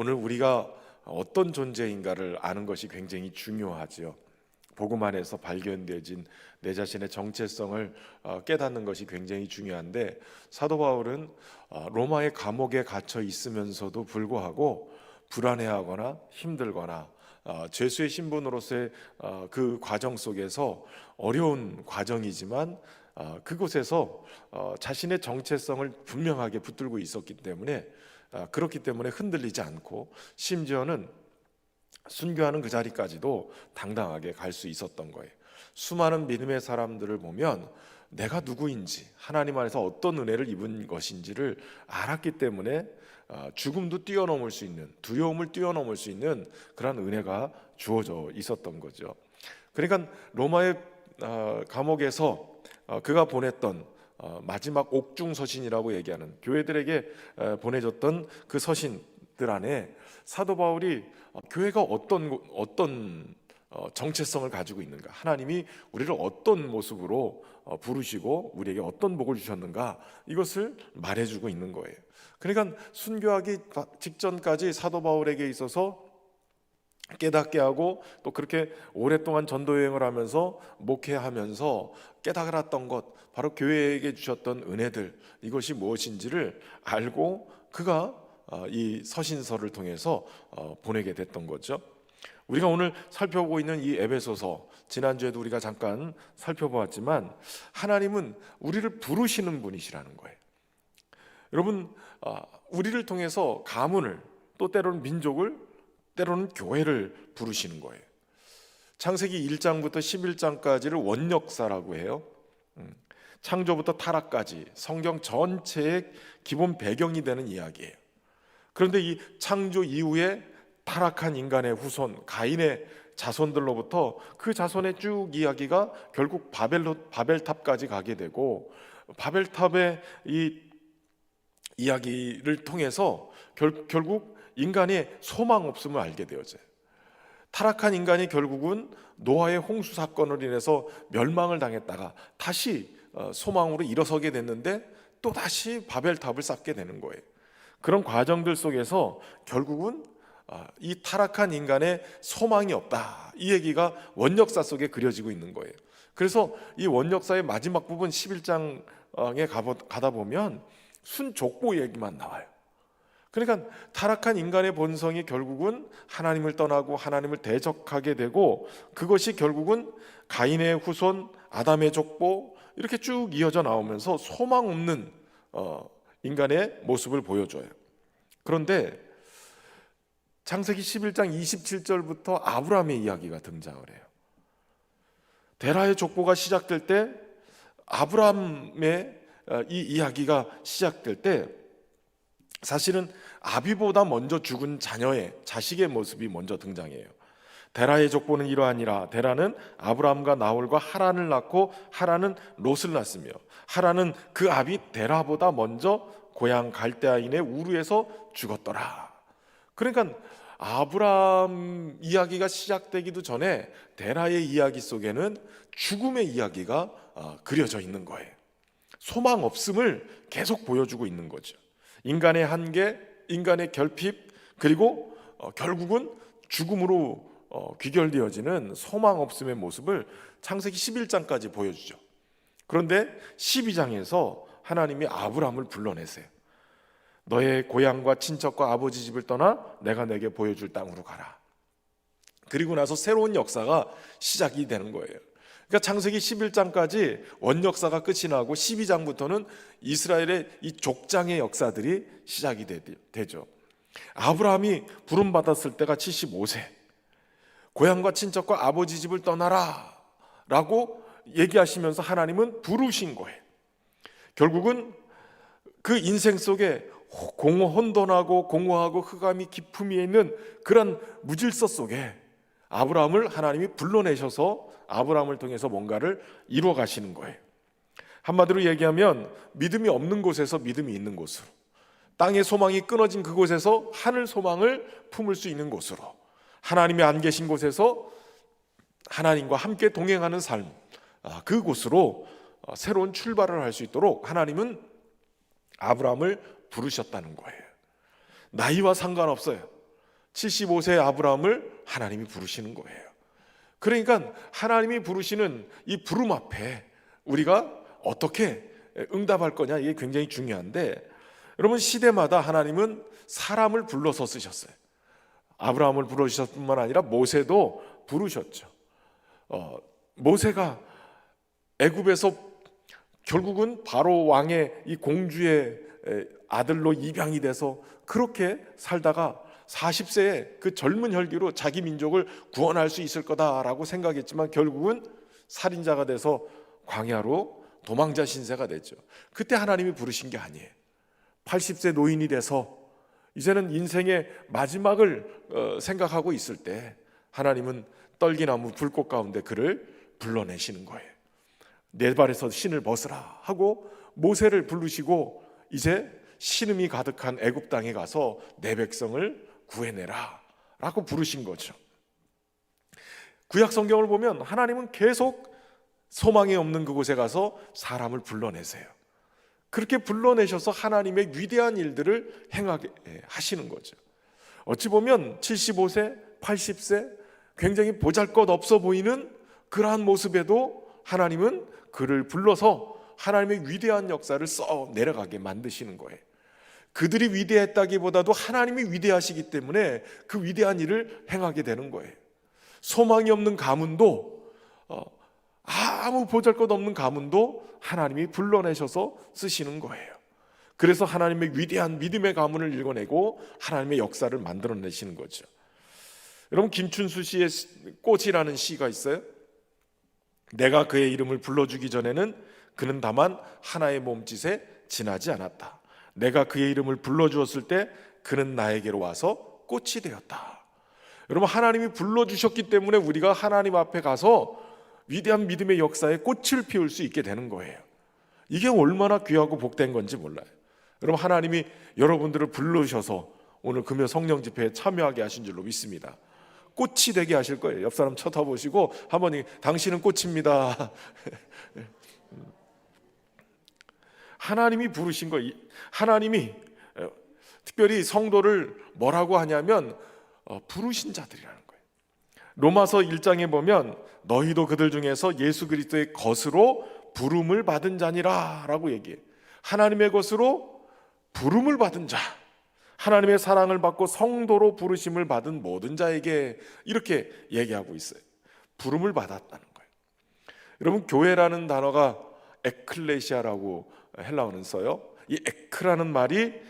오늘 우리가 어떤 존재인가를 아는 것이 굉장히 중요하지요. 복음 안에서 발견되어진 내 자신의 정체성을 깨닫는 것이 굉장히 중요한데, 사도 바울은 로마의 감옥에 갇혀 있으면서도 불구하고 불안해하거나 힘들거나 죄수의 신분으로서의 그 과정 속에서 어려운 과정이지만 그곳에서 자신의 정체성을 분명하게 붙들고 있었기 때문에, 그렇기 때문에 흔들리지 않고 심지어는 순교하는 그 자리까지도 당당하게 갈 수 있었던 거예요. 수많은 믿음의 사람들을 보면 내가 누구인지, 하나님 안에서 어떤 은혜를 입은 것인지를 알았기 때문에 죽음도 뛰어넘을 수 있는, 두려움을 뛰어넘을 수 있는 그런 은혜가 주어져 있었던 거죠. 그러니까 로마의 감옥에서 그가 보냈던 마지막 옥중 서신이라고 얘기하는, 교회들에게 보내줬던 그 서신들 안에 사도 바울이 교회가 어떤 정체성을 가지고 있는가, 하나님이 우리를 어떤 모습으로 부르시고 우리에게 어떤 복을 주셨는가, 이것을 말해주고 있는 거예요. 그러니까 순교하기 직전까지 사도 바울에게 있어서 깨닫게 하고, 또 그렇게 오랫동안 전도 여행을 하면서 목회하면서 깨달았던 것, 바로 교회에게 주셨던 은혜들, 이것이 무엇인지를 알고 그가 이 서신서를 통해서 보내게 됐던 거죠. 우리가 오늘 살펴보고 있는 이 에베소서, 지난주에도 우리가 잠깐 살펴보았지만 하나님은 우리를 부르시는 분이시라는 거예요. 여러분, 우리를 통해서 가문을, 또 때로는 민족을, 때로는 교회를 부르시는 거예요. 창세기 1장부터 11장까지를 원역사라고 해요. 창조부터 타락까지 성경 전체의 기본 배경이 되는 이야기예요. 그런데 이 창조 이후에 타락한 인간의 후손 가인의 자손들로부터 그 자손의 쭉 이야기가 결국 바벨탑까지 가게 되고, 바벨탑의 이 이야기를 통해서 결국 인간의 소망 없음을 알게 되어져요. 타락한 인간이 결국은 노아의 홍수 사건으로 인해서 멸망을 당했다가 다시 소망으로 일어서게 됐는데, 또 다시 바벨탑을 쌓게 되는 거예요. 그런 과정들 속에서 결국은 이 타락한 인간의 소망이 없다, 이 얘기가 원역사 속에 그려지고 있는 거예요. 그래서 이 원역사의 마지막 부분 11장에 가다 보면 순족보 얘기만 나와요. 그러니까 타락한 인간의 본성이 결국은 하나님을 떠나고 하나님을 대적하게 되고, 그것이 결국은 가인의 후손, 아담의 족보, 이렇게 쭉 이어져 나오면서 소망 없는 인간의 모습을 보여줘요. 그런데 창세기 11장 27절부터 아브라함의 이야기가 등장을 해요. 데라의 족보가 시작될 때, 아브라함의 이 이야기가 시작될 때, 사실은 아비보다 먼저 죽은 자식의 모습이 먼저 등장해요. 데라의 족보는 이러하니라. 데라는 아브라함과 나홀과 하란을 낳고 하란은 롯을 낳았으며, 하란은 그 아비 데라보다 먼저 고향 갈대아인의 우르에서 죽었더라. 그러니까 아브라함 이야기가 시작되기도 전에 데라의 이야기 속에는 죽음의 이야기가 그려져 있는 거예요. 소망 없음을 계속 보여주고 있는 거죠. 인간의 한계, 인간의 결핍, 그리고 결국은 죽음으로 귀결되어지는 소망 없음의 모습을 창세기 11장까지 보여주죠. 그런데 12장에서 하나님이 아브라함을 불러내세요. 너의 고향과 친척과 아버지 집을 떠나 내가 내게 보여줄 땅으로 가라. 그리고 나서 새로운 역사가 시작이 되는 거예요. 그러니까 창세기 11장까지 원역사가 끝이 나고 12장부터는 이스라엘의 이 족장의 역사들이 시작이 되죠. 아브라함이 부름받았을 때가 75세. 고향과 친척과 아버지 집을 떠나라 라고 얘기하시면서 하나님은 부르신 거예요. 결국은 그 인생 속에 혼돈하고 공허하고 흑암이 깊음이 있는 그런 무질서 속에 아브라함을 하나님이 불러내셔서 아브라함을 통해서 뭔가를 이루어 가시는 거예요. 한마디로 얘기하면 믿음이 없는 곳에서 믿음이 있는 곳으로, 땅의 소망이 끊어진 그곳에서 하늘 소망을 품을 수 있는 곳으로, 하나님이 안 계신 곳에서 하나님과 함께 동행하는 삶, 그곳으로 새로운 출발을 할 수 있도록 하나님은 아브라함을 부르셨다는 거예요. 나이와 상관없어요. 75세 아브라함을 하나님이 부르시는 거예요. 그러니까 하나님이 부르시는 이 부름 앞에 우리가 어떻게 응답할 거냐, 이게 굉장히 중요한데, 여러분, 시대마다 하나님은 사람을 불러서 쓰셨어요. 아브라함을 부르셨을 뿐만 아니라 모세도 부르셨죠. 모세가 애굽에서 결국은 바로 왕의 이 공주의 아들로 입양이 돼서 그렇게 살다가 40세에 그 젊은 혈기로 자기 민족을 구원할 수 있을 거다라고 생각했지만 결국은 살인자가 돼서 광야로 도망자 신세가 됐죠. 그때 하나님이 부르신 게 아니에요. 80세 노인이 돼서 이제는 인생의 마지막을 생각하고 있을 때 하나님은 떨기나무 불꽃 가운데 그를 불러내시는 거예요. 내 발에서 신을 벗으라 하고 모세를 부르시고 이제 신음이 가득한 애굽 땅에 가서 내 백성을 구해내라 라고 부르신 거죠. 구약 성경을 보면 하나님은 계속 소망이 없는 그곳에 가서 사람을 불러내세요. 그렇게 불러내셔서 하나님의 위대한 일들을 행하게 하시는 거죠. 어찌 보면 75세, 80세 굉장히 보잘것없어 보이는 그러한 모습에도 하나님은 그를 불러서 하나님의 위대한 역사를 써 내려가게 만드시는 거예요. 그들이 위대했다기보다도 하나님이 위대하시기 때문에 그 위대한 일을 행하게 되는 거예요. 소망이 없는 가문도 아무 보잘것없는 가문도 하나님이 불러내셔서 쓰시는 거예요. 그래서 하나님의 위대한 믿음의 가문을 읽어내고 하나님의 역사를 만들어내시는 거죠. 여러분, 김춘수 씨의 꽃이라는 시가 있어요. 내가 그의 이름을 불러주기 전에는 그는 다만 하나의 몸짓에 지나지 않았다. 내가 그의 이름을 불러주었을 때 그는 나에게로 와서 꽃이 되었다. 여러분, 하나님이 불러주셨기 때문에 우리가 하나님 앞에 가서 위대한 믿음의 역사에 꽃을 피울 수 있게 되는 거예요. 이게 얼마나 귀하고 복된 건지 몰라요. 여러분, 하나님이 여러분들을 불러주셔서 오늘 금요 성령 집회에 참여하게 하신 줄로 믿습니다. 꽃이 되게 하실 거예요. 옆 사람 쳐다보시고 한번 당신은 꽃입니다. 하나님이 부르신 거, 하나님이 특별히 성도를 뭐라고 하냐면 부르신 자들이라는 거예요. 로마서 1장에 보면 너희도 그들 중에서 예수 그리스도의 것으로 부름을 받은 자니라 라고 얘기해요. 하나님의 것으로 부름을 받은 자, 하나님의 사랑을 받고 성도로 부르심을 받은 모든 자에게 이렇게 얘기하고 있어요. 부름을 받았다는 거예요. 여러분, 교회라는 단어가 에클레시아라고 헬라어는 써요. 이 에크라는 말이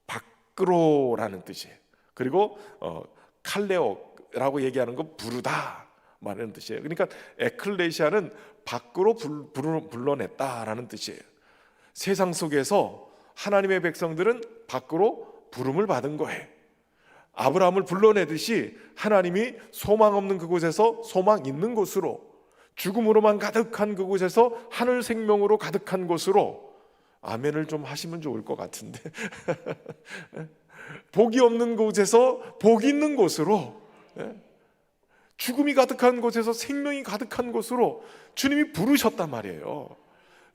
밖으로라는 뜻이에요. 그리고 칼레오라고 얘기하는 거 부르다 말하는 뜻이에요. 그러니까 에클레시아는 밖으로 불러냈다라는 뜻이에요. 세상 속에서 하나님의 백성들은 밖으로 부름을 받은 거예요. 아브라함을 불러내듯이 하나님이 소망 없는 그곳에서 소망 있는 곳으로, 죽음으로만 가득한 그곳에서 하늘 생명으로 가득한 곳으로, 아멘을 좀 하시면 좋을 것 같은데 복이 없는 곳에서 복 있는 곳으로, 죽음이 가득한 곳에서 생명이 가득한 곳으로 주님이 부르셨단 말이에요.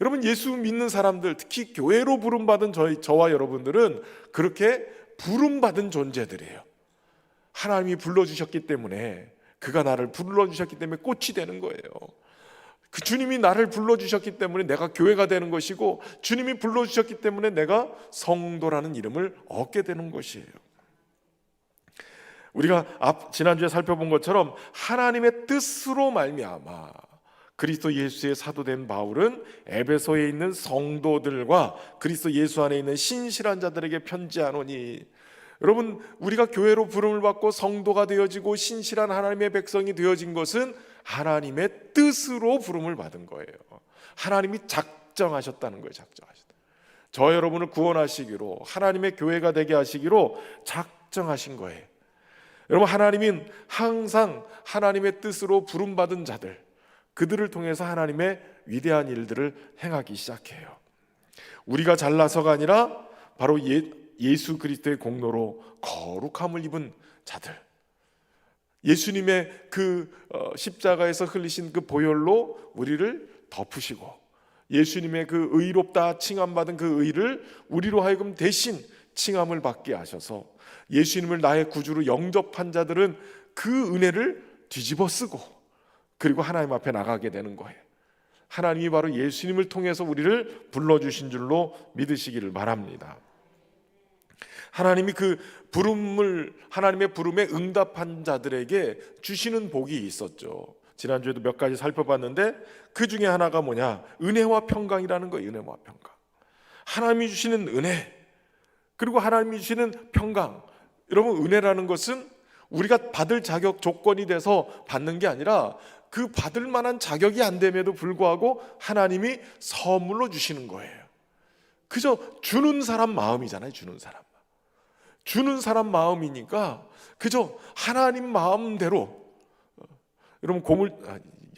여러분, 예수 믿는 사람들, 특히 교회로 부름받은 저와 여러분들은 그렇게 부름받은 존재들이에요. 하나님이 불러주셨기 때문에, 그가 나를 불러주셨기 때문에 꽃이 되는 거예요. 그 주님이 나를 불러주셨기 때문에 내가 교회가 되는 것이고, 주님이 불러주셨기 때문에 내가 성도라는 이름을 얻게 되는 것이에요. 우리가 지난주에 살펴본 것처럼 하나님의 뜻으로 말미암아 그리스도 예수의 사도된 바울은 에베소에 있는 성도들과 그리스도 예수 안에 있는 신실한 자들에게 편지하노니, 여러분, 우리가 교회로 부름을 받고 성도가 되어지고 신실한 하나님의 백성이 되어진 것은 하나님의 뜻으로 부름을 받은 거예요. 하나님이 작정하셨다는 거예요. 작정하셨다. 저 여러분을 구원하시기로, 하나님의 교회가 되게 하시기로 작정하신 거예요. 여러분, 하나님은 항상 하나님의 뜻으로 부름받은 자들, 그들을 통해서 하나님의 위대한 일들을 행하기 시작해요. 우리가 잘나서가 아니라 바로 예수 그리스도의 공로로 거룩함을 입은 자들, 예수님의 그 십자가에서 흘리신 그 보혈로 우리를 덮으시고, 예수님의 그 의롭다 칭함받은 그 의를 우리로 하여금 대신 칭함을 받게 하셔서 예수님을 나의 구주로 영접한 자들은 그 은혜를 뒤집어 쓰고 그리고 하나님 앞에 나가게 되는 거예요. 하나님이 바로 예수님을 통해서 우리를 불러주신 줄로 믿으시기를 바랍니다. 하나님이 그 하나님의 부름에 응답한 자들에게 주시는 복이 있었죠. 지난주에도 몇 가지 살펴봤는데 그 중에 하나가 뭐냐? 은혜와 평강이라는 거예요. 은혜와 평강. 하나님이 주시는 은혜, 그리고 하나님이 주시는 평강. 여러분, 은혜라는 것은 우리가 받을 자격 조건이 돼서 받는 게 아니라 그 받을 만한 자격이 안 됨에도 불구하고 하나님이 선물로 주시는 거예요. 그저 주는 사람 마음이잖아요. 주는 사람 마음이니까 그저 하나님 마음대로. 여러분,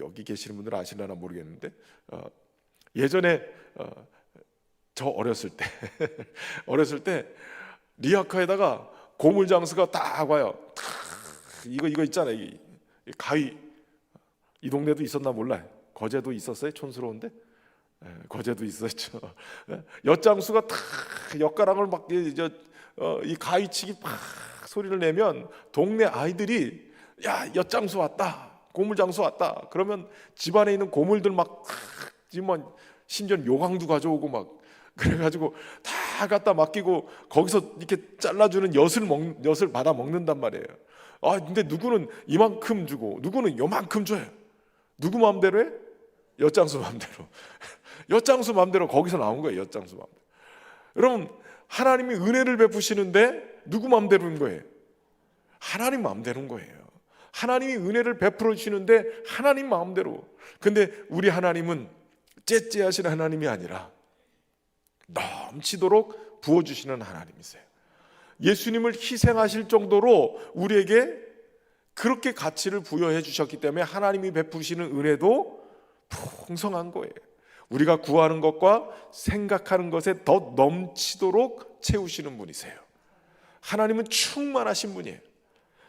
여기 계시는 분들 아시려나 모르겠는데 예전에 저 어렸을 때 리아카에다가 고물 장수가 딱 와요. 이거 있잖아요. 이 가위. 이 동네도 있었나 몰라요. 거제도 있었어요. 촌스러운데 거제도 있었죠. 엿장수가 탁 엿가락을 막 이 가위치기 팍 소리를 내면 동네 아이들이 야, 엿장수 왔다, 고물장수 왔다. 그러면 집안에 있는 고물들 막 심지어 요강도 가져오고 막 그래가지고 다 갖다 맡기고 거기서 이렇게 잘라주는 엿을 받아 먹는단 말이에요. 근데 누구는 이만큼 주고 누구는 요만큼 줘요. 누구 마음대로 해? 엿장수 마음대로. 엿장수 마음대로 거기서 나온 거예요. 엿장수 마음대로. 여러분, 하나님이 은혜를 베푸시는데 누구 마음대로인 거예요? 하나님 마음대로인 거예요. 하나님이 은혜를 베풀어 주시는데 하나님 마음대로. 근데 우리 하나님은 째째하신 하나님이 아니라 넘치도록 부어주시는 하나님이세요. 예수님을 희생하실 정도로 우리에게 그렇게 가치를 부여해 주셨기 때문에 하나님이 베푸시는 은혜도 풍성한 거예요. 우리가 구하는 것과 생각하는 것에 더 넘치도록 채우시는 분이세요. 하나님은 충만하신 분이에요.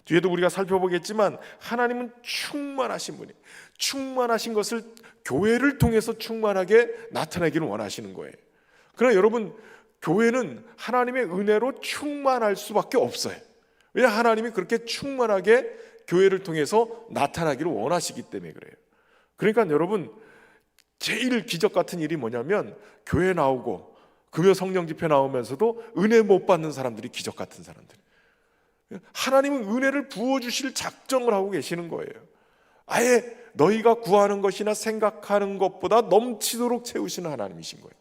뒤에도 우리가 살펴보겠지만 하나님은 충만하신 분이에요. 충만하신 것을 교회를 통해서 충만하게 나타내기를 원하시는 거예요. 그러나 여러분, 교회는 하나님의 은혜로 충만할 수밖에 없어요. 왜냐? 하나님이 그렇게 충만하게 교회를 통해서 나타나기를 원하시기 때문에 그래요. 그러니까 여러분, 제일 기적 같은 일이 뭐냐면 교회 나오고 금요 성령 집회 나오면서도 은혜 못 받는 사람들이 기적 같은 사람들. 하나님은 은혜를 부어주실 작정을 하고 계시는 거예요. 아예 너희가 구하는 것이나 생각하는 것보다 넘치도록 채우시는 하나님이신 거예요.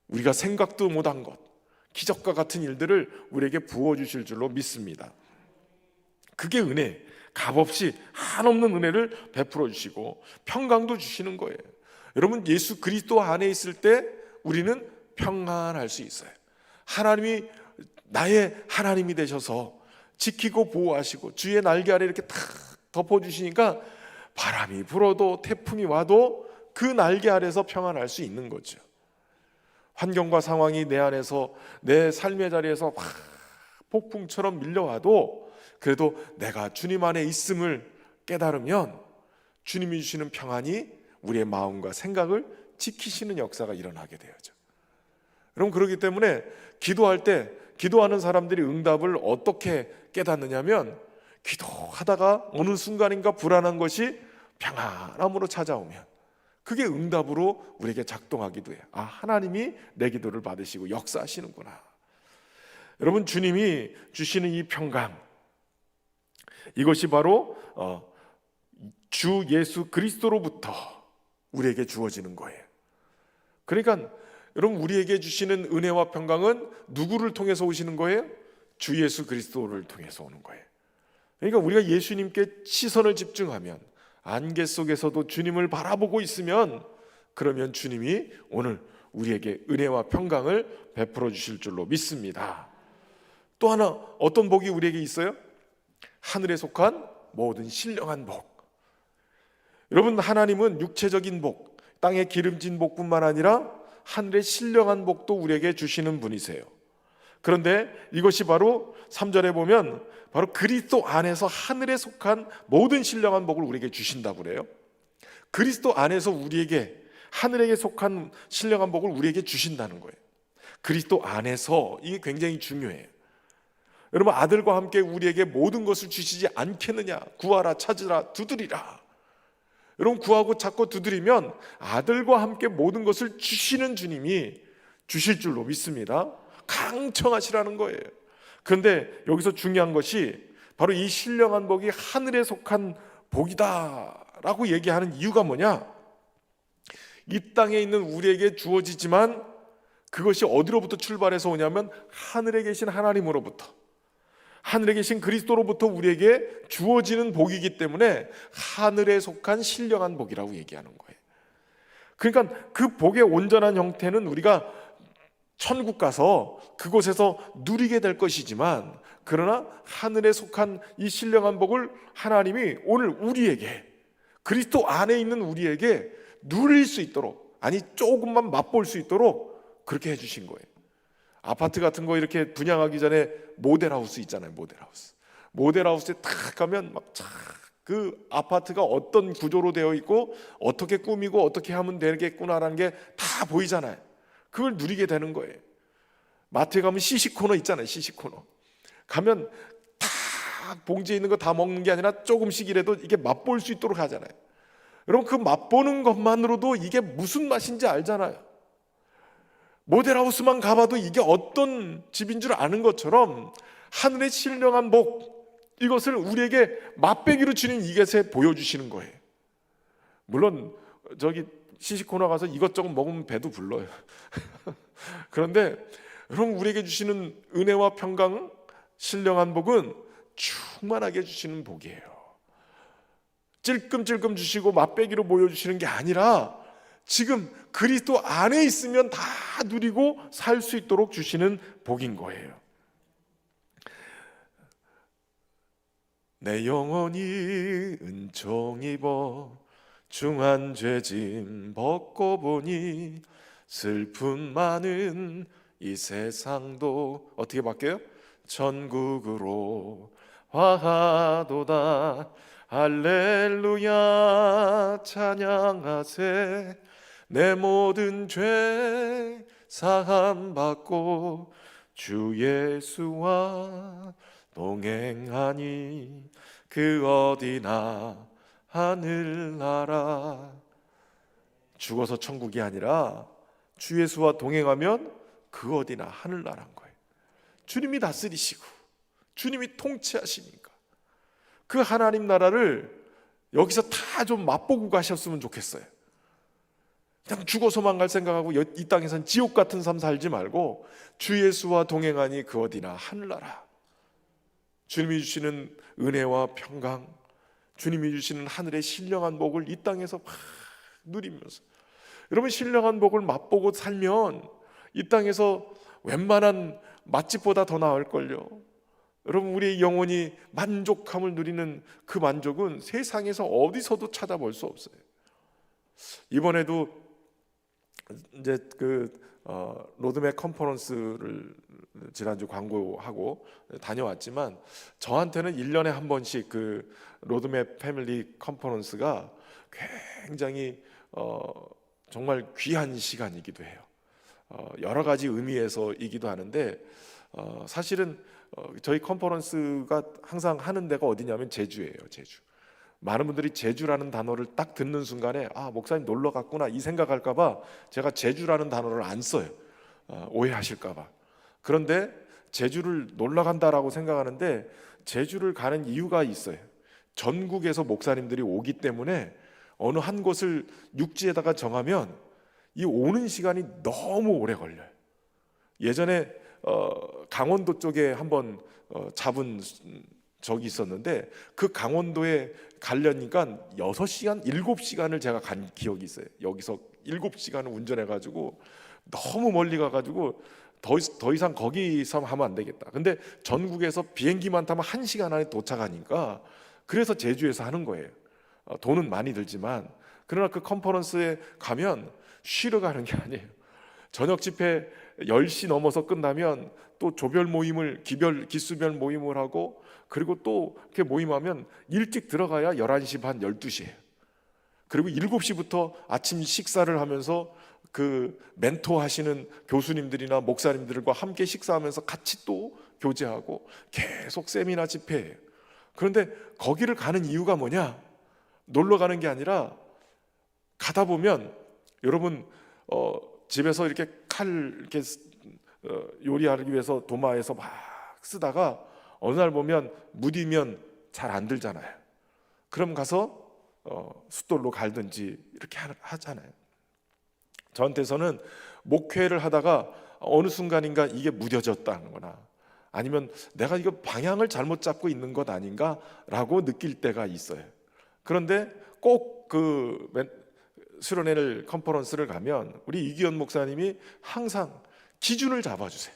우리가 생각도 못한 것, 기적과 같은 일들을 우리에게 부어주실 줄로 믿습니다. 그게 은혜, 값없이 한없는 은혜를 베풀어 주시고 평강도 주시는 거예요. 여러분, 예수 그리스도 안에 있을 때 우리는 평안할 수 있어요. 하나님이 나의 하나님이 되셔서 지키고 보호하시고 주의 날개 아래 이렇게 탁 덮어주시니까 바람이 불어도 태풍이 와도 그 날개 아래서 평안할 수 있는 거죠. 환경과 상황이 내 안에서 내 삶의 자리에서 막 폭풍처럼 밀려와도 그래도 내가 주님 안에 있음을 깨달으면 주님이 주시는 평안이 우리의 마음과 생각을 지키시는 역사가 일어나게 되어져. 여러분, 그렇기 때문에 기도할 때 기도하는 사람들이 응답을 어떻게 깨닫느냐면 기도하다가 어느 순간인가 불안한 것이 평안함으로 찾아오면 그게 응답으로 우리에게 작동하기도 해요. 하나님이 내 기도를 받으시고 역사하시는구나. 여러분, 주님이 주시는 이 평강, 이것이 바로 주 예수 그리스도로부터 우리에게 주어지는 거예요. 그러니까 여러분, 우리에게 주시는 은혜와 평강은 누구를 통해서 오시는 거예요? 주 예수 그리스도를 통해서 오는 거예요. 그러니까 우리가 예수님께 시선을 집중하면, 안개 속에서도 주님을 바라보고 있으면, 그러면 주님이 오늘 우리에게 은혜와 평강을 베풀어 주실 줄로 믿습니다. 또 하나 어떤 복이 우리에게 있어요? 하늘에 속한 모든 신령한 복. 여러분, 하나님은 육체적인 복, 땅에 기름진 복뿐만 아니라 하늘의 신령한 복도 우리에게 주시는 분이세요. 그런데 이것이 바로 3절에 보면 바로 그리스도 안에서 하늘에 속한 모든 신령한 복을 우리에게 주신다고 그래요. 그리스도 안에서 우리에게 하늘에게 속한 신령한 복을 우리에게 주신다는 거예요. 그리스도 안에서, 이게 굉장히 중요해요. 여러분, 아들과 함께 우리에게 모든 것을 주시지 않겠느냐? 구하라, 찾으라, 두드리라. 여러분, 구하고 찾고 두드리면 아들과 함께 모든 것을 주시는 주님이 주실 줄로 믿습니다. 강청하시라는 거예요. 그런데 여기서 중요한 것이 바로 이 신령한 복이 하늘에 속한 복이다라고 얘기하는 이유가 뭐냐? 이 땅에 있는 우리에게 주어지지만 그것이 어디로부터 출발해서 오냐면 하늘에 계신 하나님으로부터, 하늘에 계신 그리스도로부터 우리에게 주어지는 복이기 때문에 하늘에 속한 신령한 복이라고 얘기하는 거예요. 그러니까 그 복의 온전한 형태는 우리가 천국 가서 그곳에서 누리게 될 것이지만, 그러나 하늘에 속한 이 신령한 복을 하나님이 오늘 우리에게, 그리스도 안에 있는 우리에게 누릴 수 있도록, 아니 조금만 맛볼 수 있도록 그렇게 해주신 거예요. 아파트 같은 거 이렇게 분양하기 전에 모델하우스 있잖아요. 모델하우스에 탁 가면 막 그 아파트가 어떤 구조로 되어 있고 어떻게 꾸미고 어떻게 하면 되겠구나라는 게 다 보이잖아요. 그걸 누리게 되는 거예요. 마트에 가면 시식코너 있잖아요. 시식코너 가면 다 봉지에 있는 거 다 먹는 게 아니라 조금씩이라도 이게 맛볼 수 있도록 하잖아요. 여러분, 그 맛보는 것만으로도 이게 무슨 맛인지 알잖아요. 모델하우스만 가봐도 이게 어떤 집인 줄 아는 것처럼 하늘의 신령한 복, 이것을 우리에게 맛배기로 주는 이것에 보여주시는 거예요. 물론 저기 시식코너 가서 이것저것 먹으면 배도 불러요. 그런데 여러분, 우리에게 주시는 은혜와 평강, 신령한 복은 충만하게 주시는 복이에요. 찔끔찔끔 주시고 맛배기로 보여주시는 게 아니라 지금 그리스도 안에 있으면 다 누리고 살 수 있도록 주시는 복인 거예요. 내 영혼이 은총 입어 중한 죄짐 벗고 보니 슬픔 많은 이 세상도 어떻게 바뀌어요? 천국으로 화하도다. 할렐루야 찬양하세. 내 모든 죄 사함 받고 주 예수와 동행하니 그 어디나 하늘나라. 죽어서 천국이 아니라 주 예수와 동행하면 그 어디나 하늘나라인 거예요. 주님이 다스리시고 주님이 통치하시니까 그 하나님 나라를 여기서 다 좀 맛보고 가셨으면 좋겠어요. 그냥 죽어서만 갈 생각하고 이 땅에선 지옥 같은 삶 살지 말고 주 예수와 동행하니 그 어디나 하늘나라. 주님이 주시는 은혜와 평강, 주님이 주시는 하늘의 신령한 복을 이 땅에서 막 누리면서, 여러분, 신령한 복을 맛보고 살면 이 땅에서 웬만한 맛집보다 더 나을걸요. 여러분, 우리의 영혼이 만족함을 누리는 그 만족은 세상에서 어디서도 찾아볼 수 없어요. 이번에도 이제 로드맵 컨퍼런스를 지난주 광고하고 다녀왔지만 저한테는 1년에 한 번씩 그 로드맵 패밀리 컨퍼런스가 굉장히 정말 귀한 시간이기도 해요. 여러 가지 의미에서이기도 하는데 사실은 저희 컨퍼런스가 항상 하는 데가 어디냐면 제주예요. 제주. 많은 분들이 제주라는 단어를 딱 듣는 순간에 아, 목사님 놀러 갔구나 이 생각할까 봐 제가 제주라는 단어를 안 써요. 오해하실까 봐. 그런데 제주를 놀러 간다라고 생각하는데 제주를 가는 이유가 있어요. 전국에서 목사님들이 오기 때문에 어느 한 곳을 육지에다가 정하면 이 오는 시간이 너무 오래 걸려요. 예전에 강원도 쪽에 한번 잡은 적이 있었는데 그 강원도에 가려니까 6시간, 7시간을 제가 간 기억이 있어요. 여기서 7시간을 운전해가지고 너무 멀리 가가지고 더 이상 거기서 하면 안 되겠다. 근데 전국에서 비행기만 타면 1시간 안에 도착하니까 그래서 제주에서 하는 거예요. 돈은 많이 들지만 그러나 그 컨퍼런스에 가면 쉬러 가는 게 아니에요. 저녁 집회 10시 넘어서 끝나면 또 조별 모임을 기수별 모임을 하고 그리고 또 이렇게 모임하면 일찍 들어가야 11시 반 12시예요. 그리고 7시부터 아침 식사를 하면서 그 멘토 하시는 교수님들이나 목사님들과 함께 식사하면서 같이 또 교제하고 계속 세미나 집회예요. 그런데 거기를 가는 이유가 뭐냐? 놀러 가는 게 아니라 가다 보면 여러분 집에서 이렇게 칼 이렇게 요리하기 위해서 도마에서 막 쓰다가 어느 날 보면 무디면 잘 안 들잖아요. 그럼 가서 숫돌로 갈든지 이렇게 하잖아요. 저한테서는 목회를 하다가 어느 순간인가 이게 무뎌졌다는 거나 아니면 내가 이거 방향을 잘못 잡고 있는 것 아닌가라고 느낄 때가 있어요. 그런데 꼭 그 수련회를 컨퍼런스를 가면 우리 이기현 목사님이 항상 기준을 잡아주세요.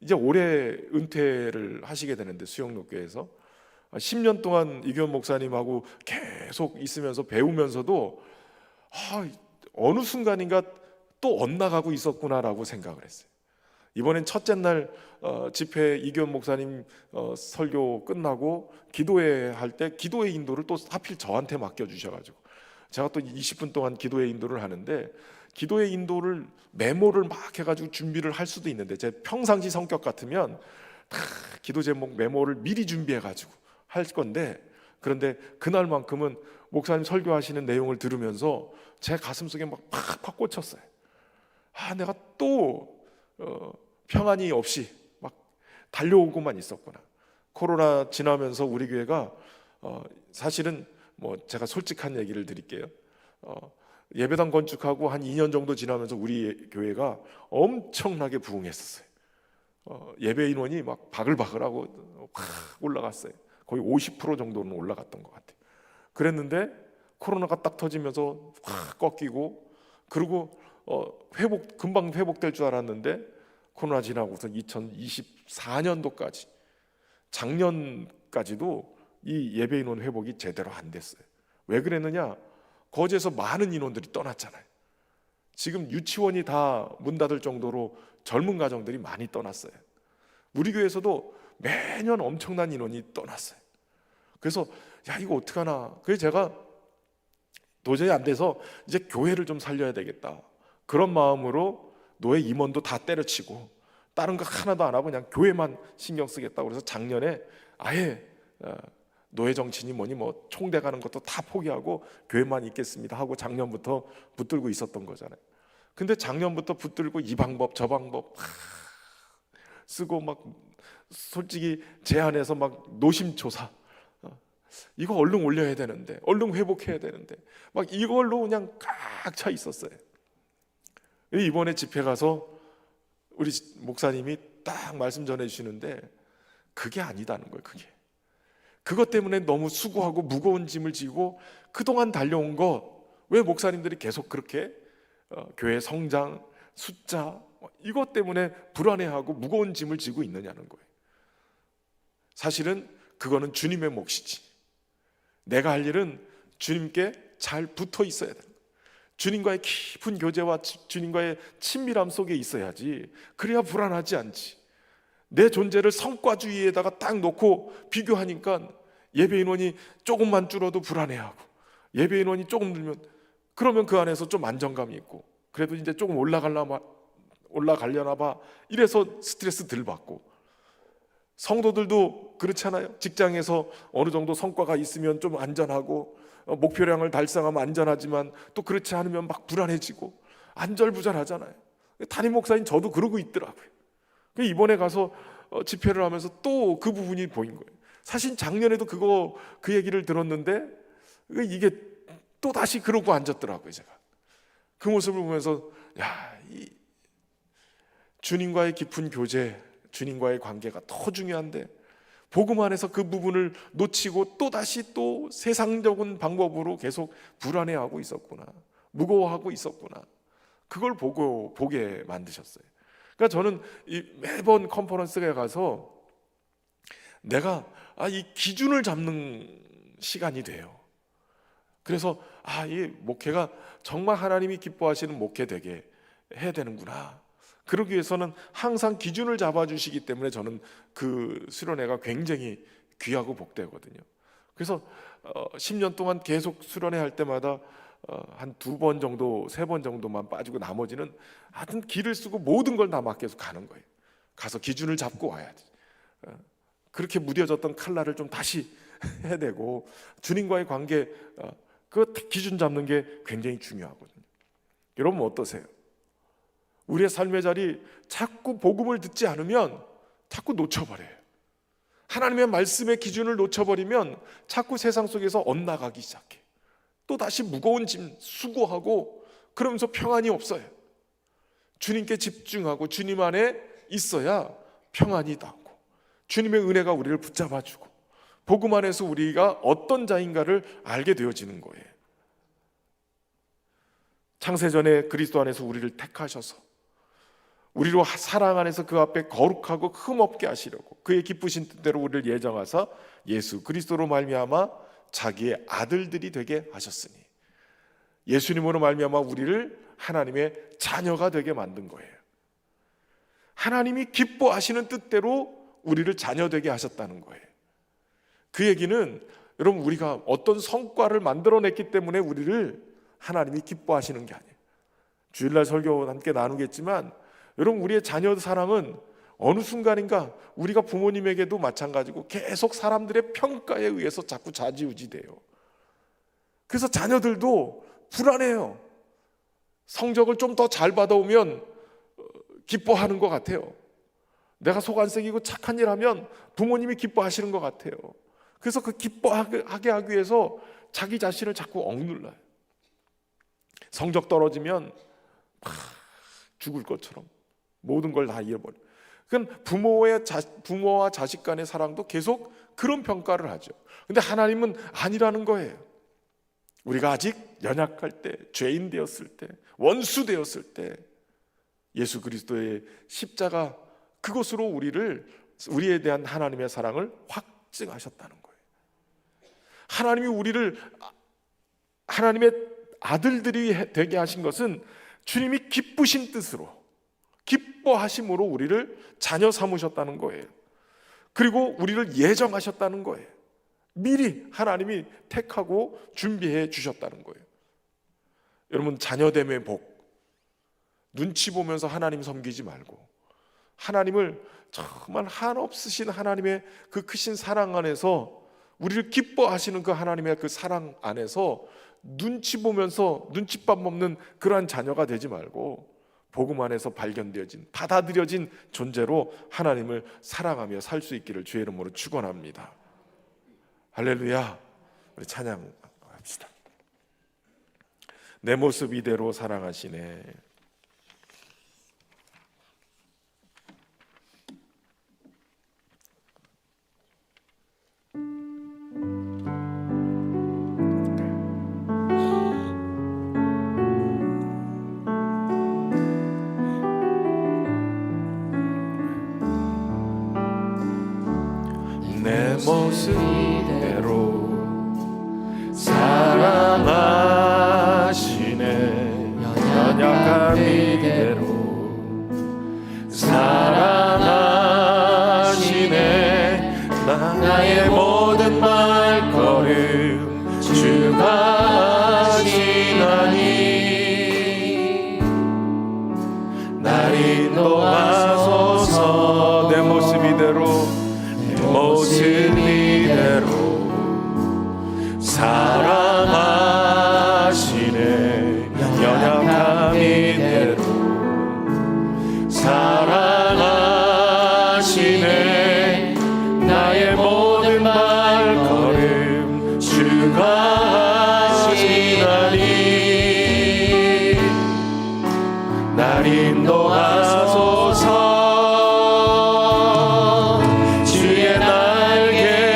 이제 올해 은퇴를 하시게 되는데 수영록교에서 10년 동안 이기현 목사님하고 계속 있으면서 배우면서도 어느 순간인가 또 엇나가고 있었구나라고 생각을 했어요. 이번엔 첫째 날 집회 이기현 목사님 설교 끝나고 기도회 할 때 기도의 인도를 또 하필 저한테 맡겨주셔가지고 제가 또 20분 동안 기도의 인도를 하는데 기도의 인도를 메모를 막 해가지고 준비를 할 수도 있는데 제 평상시 성격 같으면 다 기도 제목 메모를 미리 준비해가지고 할 건데 그런데 그날만큼은 목사님 설교하시는 내용을 들으면서 제 가슴속에 막 팍팍 꽂혔어요. 내가 또 평안이 없이 막 달려오고만 있었구나. 코로나 지나면서 우리 교회가 사실은 뭐 제가 솔직한 얘기를 드릴게요. 예배당 건축하고 한 2년 정도 지나면서 우리 교회가 엄청나게 부흥했었어요. 예배 인원이 막 바글바글하고 확 올라갔어요. 거의 50% 정도는 올라갔던 것 같아요. 그랬는데 코로나가 딱 터지면서 확 꺾이고 그리고 금방 회복될 줄 알았는데 코로나 지나고서 2024년도까지 작년까지도 이 예배 인원 회복이 제대로 안 됐어요. 왜 그랬느냐? 거제에서 많은 인원들이 떠났잖아요. 지금 유치원이 다 문 닫을 정도로 젊은 가정들이 많이 떠났어요. 우리 교회에서도 매년 엄청난 인원이 떠났어요. 그래서 이거 어떡하나. 그래서 제가 도저히 안 돼서 이제 교회를 좀 살려야 되겠다. 그런 마음으로 노예 임원도 다 때려치고 다른 거 하나도 안 하고 그냥 교회만 신경 쓰겠다고 그래서 작년에 아예 노예 정치니 뭐니 뭐 총대 가는 것도 다 포기하고 교회만 있겠습니다 하고 작년부터 붙들고 있었던 거잖아요. 근데 작년부터 붙들고 이 방법 저 방법 쓰고 막 솔직히 제안해서 막 노심초사 이거 얼른 올려야 되는데 얼른 회복해야 되는데 막 이걸로 그냥 꽉 차 있었어요. 이번에 집회 가서 우리 목사님이 딱 말씀 전해주시는데 그게 아니다는 거예요. 그것 때문에 너무 수고하고 무거운 짐을 지고 그동안 달려온 거 왜 목사님들이 계속 그렇게 교회 성장, 숫자 이것 때문에 불안해하고 무거운 짐을 지고 있느냐는 거예요. 사실은 그거는 주님의 몫이지. 내가 할 일은 주님께 잘 붙어 있어야 돼요. 주님과의 깊은 교제와 주님과의 친밀함 속에 있어야지. 그래야 불안하지 않지. 내 존재를 성과주의에다가 딱 놓고 비교하니까 예배 인원이 조금만 줄어도 불안해하고 예배 인원이 조금 늘면 그러면 그 안에서 좀 안정감이 있고 그래도 이제 조금 올라가려나 봐 이래서 스트레스 덜 받고 성도들도 그렇잖아요. 직장에서 어느 정도 성과가 있으면 좀 안전하고 목표량을 달성하면 안전하지만 또 그렇지 않으면 막 불안해지고 안절부절하잖아요. 담임 목사님 저도 그러고 있더라고요. 이번에 가서 집회를 하면서 또 그 부분이 보인 거예요. 사실 작년에도 그 얘기를 들었는데 이게 또 다시 그러고 앉았더라고요. 제가 그 모습을 보면서 이 주님과의 깊은 교제, 주님과의 관계가 더 중요한데 복음 안에서 그 부분을 놓치고 또 다시 또 세상적인 방법으로 계속 불안해하고 있었구나, 무거워하고 있었구나. 그걸 보게 만드셨어요. 그러니까 저는 매번 컨퍼런스에 가서 내가 이 기준을 잡는 시간이 돼요. 그래서 이 목회가 정말 하나님이 기뻐하시는 목회 되게 해야 되는구나. 그러기 위해서는 항상 기준을 잡아주시기 때문에 저는 그 수련회가 굉장히 귀하고 복되거든요. 그래서 10년 동안 계속 수련회 할 때마다 한 2번 정도, 3번 정도만 빠지고 나머지는 하여튼 길을 쓰고 모든 걸 다 맡겨서 가는 거예요. 가서 기준을 잡고 와야 돼. 그렇게 무뎌졌던 칼날을 좀 다시 해내고 주님과의 관계, 그 기준 잡는 게 굉장히 중요하거든요. 여러분 어떠세요? 우리의 삶의 자리 자꾸 복음을 듣지 않으면 자꾸 놓쳐버려요. 하나님의 말씀의 기준을 놓쳐버리면 자꾸 세상 속에서 엇나가기 시작해. 또 다시 무거운 짐 수고하고 그러면서 평안이 없어요. 주님께 집중하고 주님 안에 있어야 평안이 나고 주님의 은혜가 우리를 붙잡아주고 복음 안에서 우리가 어떤 자인가를 알게 되어지는 거예요. 창세전에 그리스도 안에서 우리를 택하셔서 우리로 사랑 안에서 그 앞에 거룩하고 흠없게 하시려고 그의 기쁘신 뜻대로 우리를 예정하사 예수 그리스도로 말미암아 자기의 아들들이 되게 하셨으니, 예수님으로 말미암아 우리를 하나님의 자녀가 되게 만든 거예요. 하나님이 기뻐하시는 뜻대로 우리를 자녀 되게 하셨다는 거예요. 그 얘기는 여러분 우리가 어떤 성과를 만들어냈기 때문에 우리를 하나님이 기뻐하시는 게 아니에요. 주일날 설교 함께 나누겠지만 여러분 우리의 자녀 사랑은 어느 순간인가 우리가 부모님에게도 마찬가지고 계속 사람들의 평가에 의해서 자꾸 좌지우지돼요. 그래서 자녀들도 불안해요. 성적을 좀 더 잘 받아오면 기뻐하는 것 같아요. 내가 속 안 새기고 착한 일 하면 부모님이 기뻐하시는 것 같아요. 그래서 그 기뻐하게 하기 위해서 자기 자신을 자꾸 억눌러요. 성적 떨어지면 막 죽을 것처럼 모든 걸 다 잃어버려요. 그건 부모와 자식 간의 사랑도 계속 그런 평가를 하죠. 근데 하나님은 아니라는 거예요. 우리가 아직 연약할 때, 죄인 되었을 때, 원수 되었을 때 예수 그리스도의 십자가 그것으로 우리에 대한 하나님의 사랑을 확증하셨다는 거예요. 하나님이 우리를 하나님의 아들들이 되게 하신 것은 주님이 기쁘신 뜻으로 기뻐하심으로 우리를 자녀 삼으셨다는 거예요. 그리고 우리를 예정하셨다는 거예요. 미리 하나님이 택하고 준비해 주셨다는 거예요. 여러분 자녀됨의 복, 눈치 보면서 하나님 섬기지 말고 하나님을 정말 한없으신 하나님의 그 크신 사랑 안에서 우리를 기뻐하시는 그 하나님의 그 사랑 안에서 눈치 보면서 눈칫밥 먹는 그러한 자녀가 되지 말고 복음 안에서 발견되어진 받아들여진 존재로 하나님을 사랑하며 살 수 있기를 주의 이름으로 축원합니다. 할렐루야. 우리 찬양합시다. 내 모습 이대로 사랑하시네. 내 모습 이대로 사랑하시네. 연약함 이대로 사랑하시네. 나의 모든 발걸음 주가 하시나니 날 인도하소서. 내 모습 이대로 모습 이대로 사랑하시네. 연약함 이대로 사랑하시네. 나의 모든 발걸음 주가 하시나니 날 인도하소서. 주의 날개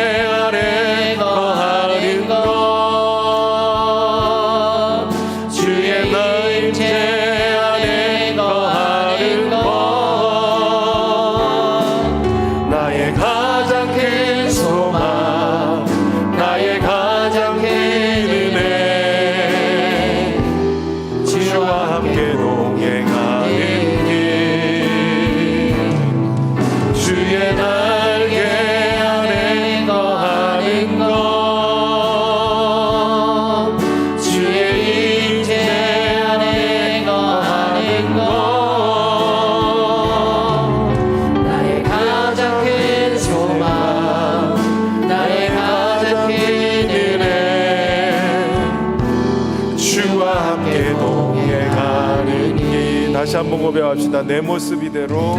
다시 한번 고백합시다. 내 모습 이대로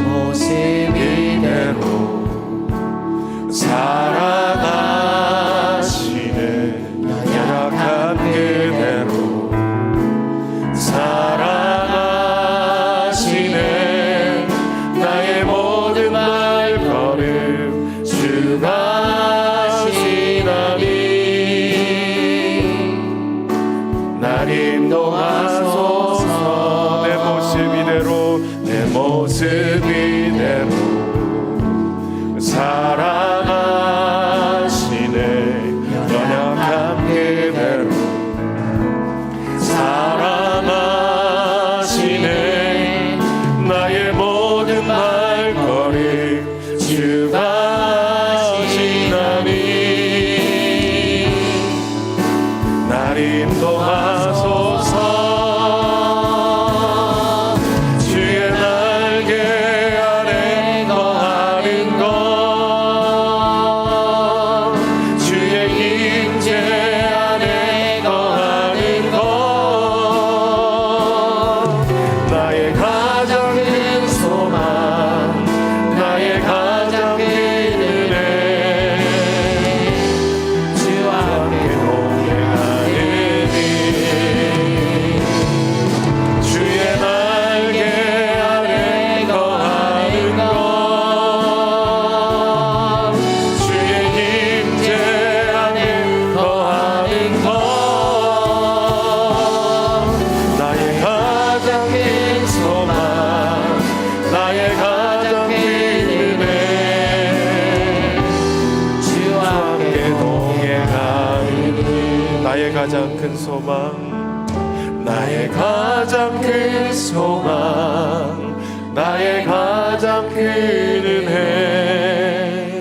사랑하시네. 연약한 그대로 사랑하시네. 나의 모든 말걸음 주가 하시나니 날 인도하소서. 내 모습 이대로 내 모습 이대로 사랑하시네. 연약한 그대로 사랑하시네. 나의 모든 말거리 주가 하시나니 날 인도하소서. 주의 날개 아래 거하는 것, 주의 임재 안에 거하는 것, 나의 가장 큰 소망, 나의 가장 큰 은혜, 주와 함께 동행하느니 주의 날개 아래 거하는 것, 주의 임재 안에 거하는 것, 나의 가장 큰 소망, 나의 가장 큰 은혜, 주와 함께 동행하느니 나의 가장 큰 소망, 나의 가장 큰 소망, 나의 가장 큰 은혜,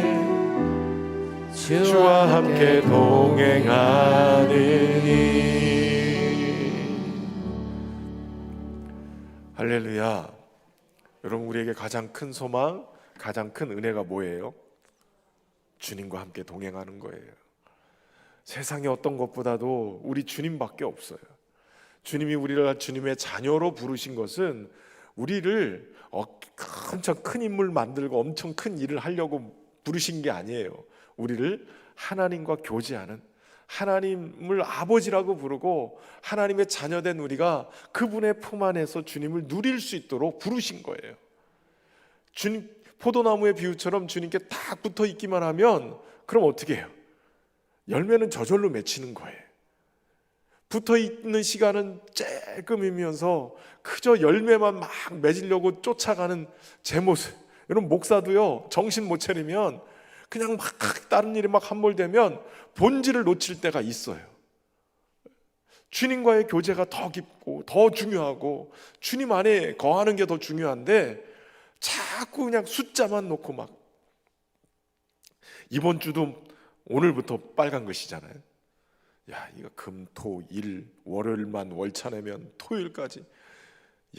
주와 함께 동행하느니. 할렐루야. 여러분, 우리에게 가장 큰 소망, 가장 큰 은혜가 뭐예요? 주님과 함께 동행하는 거예요. 세상의 어떤 것보다도 우리 주님밖에 없어요. 주님이 우리를 주님의 자녀로 부르신 것은 우리를 엄청 큰 인물 만들고 엄청 큰 일을 하려고 부르신 게 아니에요. 우리를 하나님과 교제하는, 하나님을 아버지라고 부르고 하나님의 자녀된 우리가 그분의 품 안에서 주님을 누릴 수 있도록 부르신 거예요. 주님, 포도나무의 비유처럼 주님께 딱 붙어 있기만 하면 그럼 어떻게 해요? 열매는 저절로 맺히는 거예요. 붙어 있는 시간은 쬐끔이면서 그저 열매만 막 맺으려고 쫓아가는 제 모습. 여러분, 목사도요, 정신 못 차리면 그냥 막 다른 일에 막 함몰되면 본질을 놓칠 때가 있어요. 주님과의 교제가 더 깊고 더 중요하고 주님 안에 거하는 게 더 중요한데 자꾸 그냥 숫자만 놓고 막, 이번 주도 오늘부터 빨간 것이잖아요. 야, 이거 금, 토, 일, 월요일만 월차 내면 토요일까지,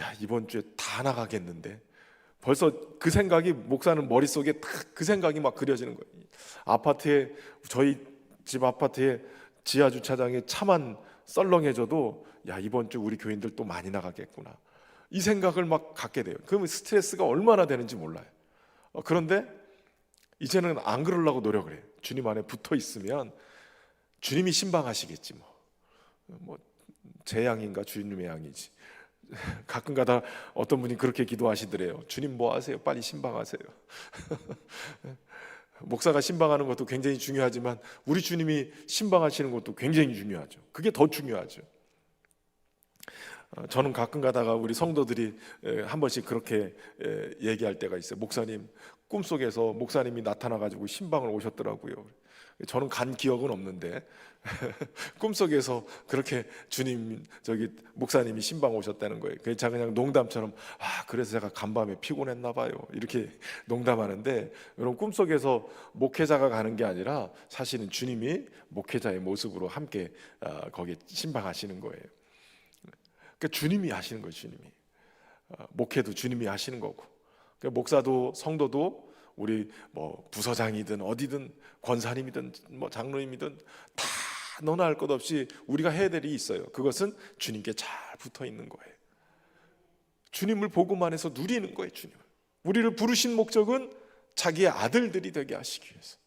야, 이번 주에 다 나가겠는데. 벌써 그 생각이, 목사는 머릿속에 딱 그 생각이 막 그려지는 거예요. 아파트에, 저희 집 아파트에 지하 주차장에 차만 썰렁해져도 야, 이번 주 우리 교인들 또 많이 나가겠구나, 이 생각을 막 갖게 돼요. 그러면 스트레스가 얼마나 되는지 몰라요. 그런데 이제는 안 그러려고 노력을 해요. 주님 안에 붙어 있으면 주님이 신방하시겠지, 뭐 제 양인가 주님의 양이지. 가끔가다 어떤 분이 그렇게 기도하시더래요. 주님 뭐 하세요? 빨리 신방하세요. 목사가 신방하는 것도 굉장히 중요하지만 우리 주님이 신방하시는 것도 굉장히 중요하죠. 그게 더 중요하죠. 저는 가끔 가다가 우리 성도들이 한 번씩 그렇게 얘기할 때가 있어요. 목사님, 꿈속에서 목사님이 나타나가지고 신방을 오셨더라고요. 저는 간 기억은 없는데 꿈속에서 그렇게 주님, 목사님이 신방 오셨다는 거예요. 그래서 제가 그냥 농담처럼 그래서 제가 간밤에 피곤했나 봐요, 이렇게 농담하는데, 여러분, 꿈속에서 목회자가 가는 게 아니라 사실은 주님이 목회자의 모습으로 함께 거기에 신방하시는 거예요. 그러니까 주님이 하시는 거예요. 주님이. 목회도 주님이 하시는 거고, 그러니까 목사도 성도도 우리 뭐 부서장이든 어디든 권사님이든 뭐 장로님이든 다 너나 할 것 없이 우리가 해야 될 일이 있어요. 그것은 주님께 잘 붙어 있는 거예요. 주님을 복음 안에서 누리는 거예요. 주님을. 우리를 부르신 목적은 자기의 아들들이 되게 하시기 위해서.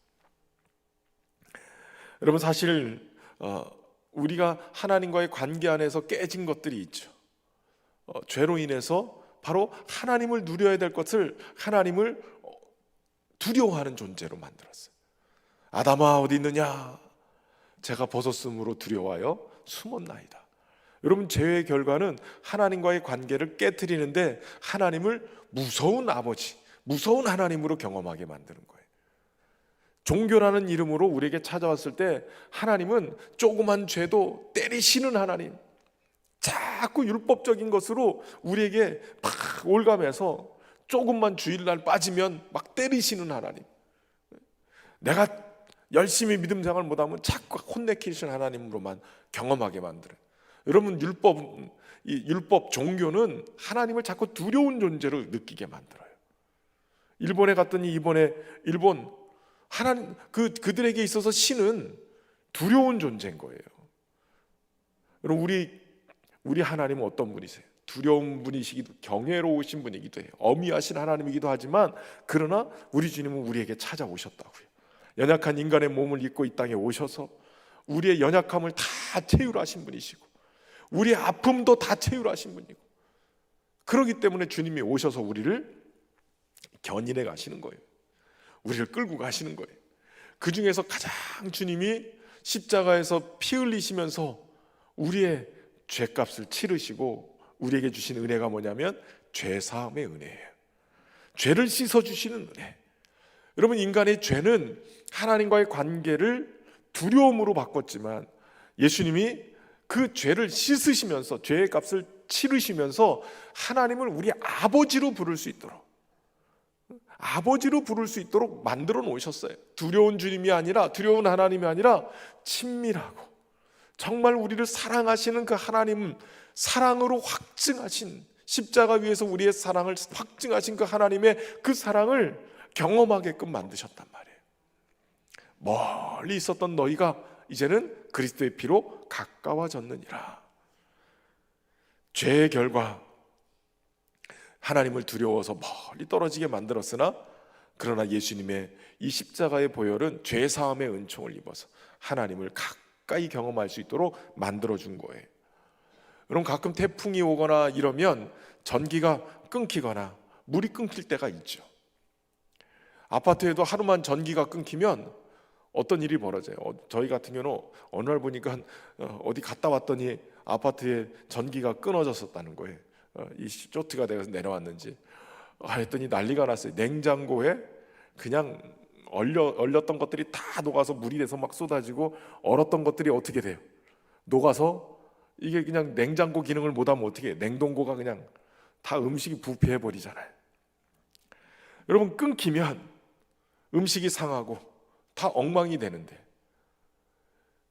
여러분, 사실 우리가 하나님과의 관계 안에서 깨진 것들이 있죠. 죄로 인해서 바로 하나님을 누려야 될 것을 하나님을 두려워하는 존재로 만들었어요. 아담아 어디 있느냐? 제가 벗었으므로 두려워하여 숨었나이다. 여러분, 죄의 결과는 하나님과의 관계를 깨트리는데 하나님을 무서운 아버지, 무서운 하나님으로 경험하게 만드는 거예요. 종교라는 이름으로 우리에게 찾아왔을 때 하나님은 조그만 죄도 때리시는 하나님, 자꾸 율법적인 것으로 우리에게 막 올가매서 조금만 주일날 빠지면 막 때리시는 하나님, 내가 열심히 믿음 생활 못하면 자꾸 혼내키시는 하나님으로만 경험하게 만들어요. 여러분, 율법 종교는 하나님을 자꾸 두려운 존재로 느끼게 만들어요. 일본에 갔더니 일본 하나님 그들에게 있어서 신은 두려운 존재인 거예요. 여러분, 우리 하나님은 어떤 분이세요? 두려운 분이시기도, 경외로우신 분이기도 해요. 어미하신 하나님이기도 하지만, 그러나 우리 주님은 우리에게 찾아오셨다고요. 연약한 인간의 몸을 입고 이 땅에 오셔서 우리의 연약함을 다 채율하신 분이시고, 우리의 아픔도 다 채율하신 분이고, 그렇기 때문에 주님이 오셔서 우리를 견인해 가시는 거예요. 우리를 끌고 가시는 거예요. 그 중에서 가장 주님이 십자가에서 피 흘리시면서 우리의 죄값을 치르시고 우리에게 주신 은혜가 뭐냐면 죄사함의 은혜예요. 죄를 씻어주시는 은혜. 여러분, 인간의 죄는 하나님과의 관계를 두려움으로 바꿨지만 예수님이 그 죄를 씻으시면서 죄의 값을 치르시면서 하나님을 우리 아버지로 부를 수 있도록, 아버지로 부를 수 있도록 만들어 놓으셨어요. 두려운 주님이 아니라, 두려운 하나님이 아니라 친밀하고 정말 우리를 사랑하시는 그 하나님, 사랑으로 확증하신, 십자가 위에서 우리의 사랑을 확증하신 그 하나님의 그 사랑을 경험하게끔 만드셨단 말이에요. 멀리 있었던 너희가 이제는 그리스도의 피로 가까워졌느니라. 죄의 결과 하나님을 두려워서 멀리 떨어지게 만들었으나, 그러나 예수님의 이 십자가의 보혈은 죄사함의 은총을 입어서 하나님을 가까이 경험할 수 있도록 만들어준 거예요. 여러분, 가끔 태풍이 오거나 이러면 전기가 끊기거나 물이 끊길 때가 있죠. 아파트에도 하루만 전기가 끊기면 어떤 일이 벌어져요. 저희 같은 경우는 어느 날 보니까 어디 갔다 왔더니 아파트에 전기가 끊어졌었다는 거예요. 이 쇼트가 돼서 내려왔는지 했더니 난리가 났어요. 냉장고에 그냥 얼렸던 것들이 다 녹아서 물이 돼서 막 쏟아지고, 얼었던 것들이 어떻게 돼요? 녹아서 이게 그냥 냉장고 기능을 못하면 어떻게 해요? 냉동고가 그냥 다 음식이 부패해 버리잖아요. 여러분, 끊기면 음식이 상하고 다 엉망이 되는데,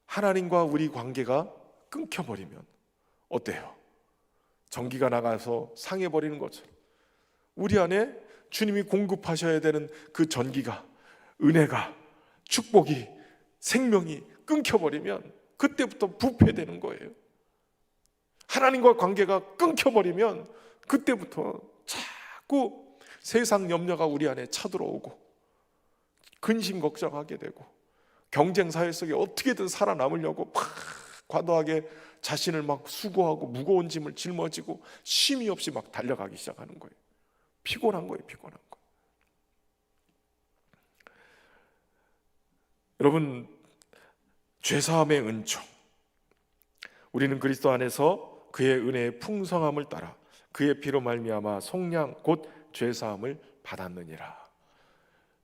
하나님과 우리 관계가 끊겨버리면 어때요? 전기가 나가서 상해버리는 것처럼 우리 안에 주님이 공급하셔야 되는 그 전기가, 은혜가, 축복이, 생명이 끊겨버리면 그때부터 부패되는 거예요. 하나님과 관계가 끊겨버리면 그때부터 자꾸 세상 염려가 우리 안에 쳐들어오고 근심 걱정하게 되고, 경쟁사회 속에 어떻게든 살아남으려고 막 과도하게 자신을 막 수고하고 무거운 짐을 짊어지고 쉼이 없이 막 달려가기 시작하는 거예요. 피곤한 거예요. 피곤한 거예요. 여러분, 죄사함의 은총, 우리는 그리스도 안에서 그의 은혜의 풍성함을 따라 그의 피로 말미암아 속량 곧 죄사함을 받았느니라.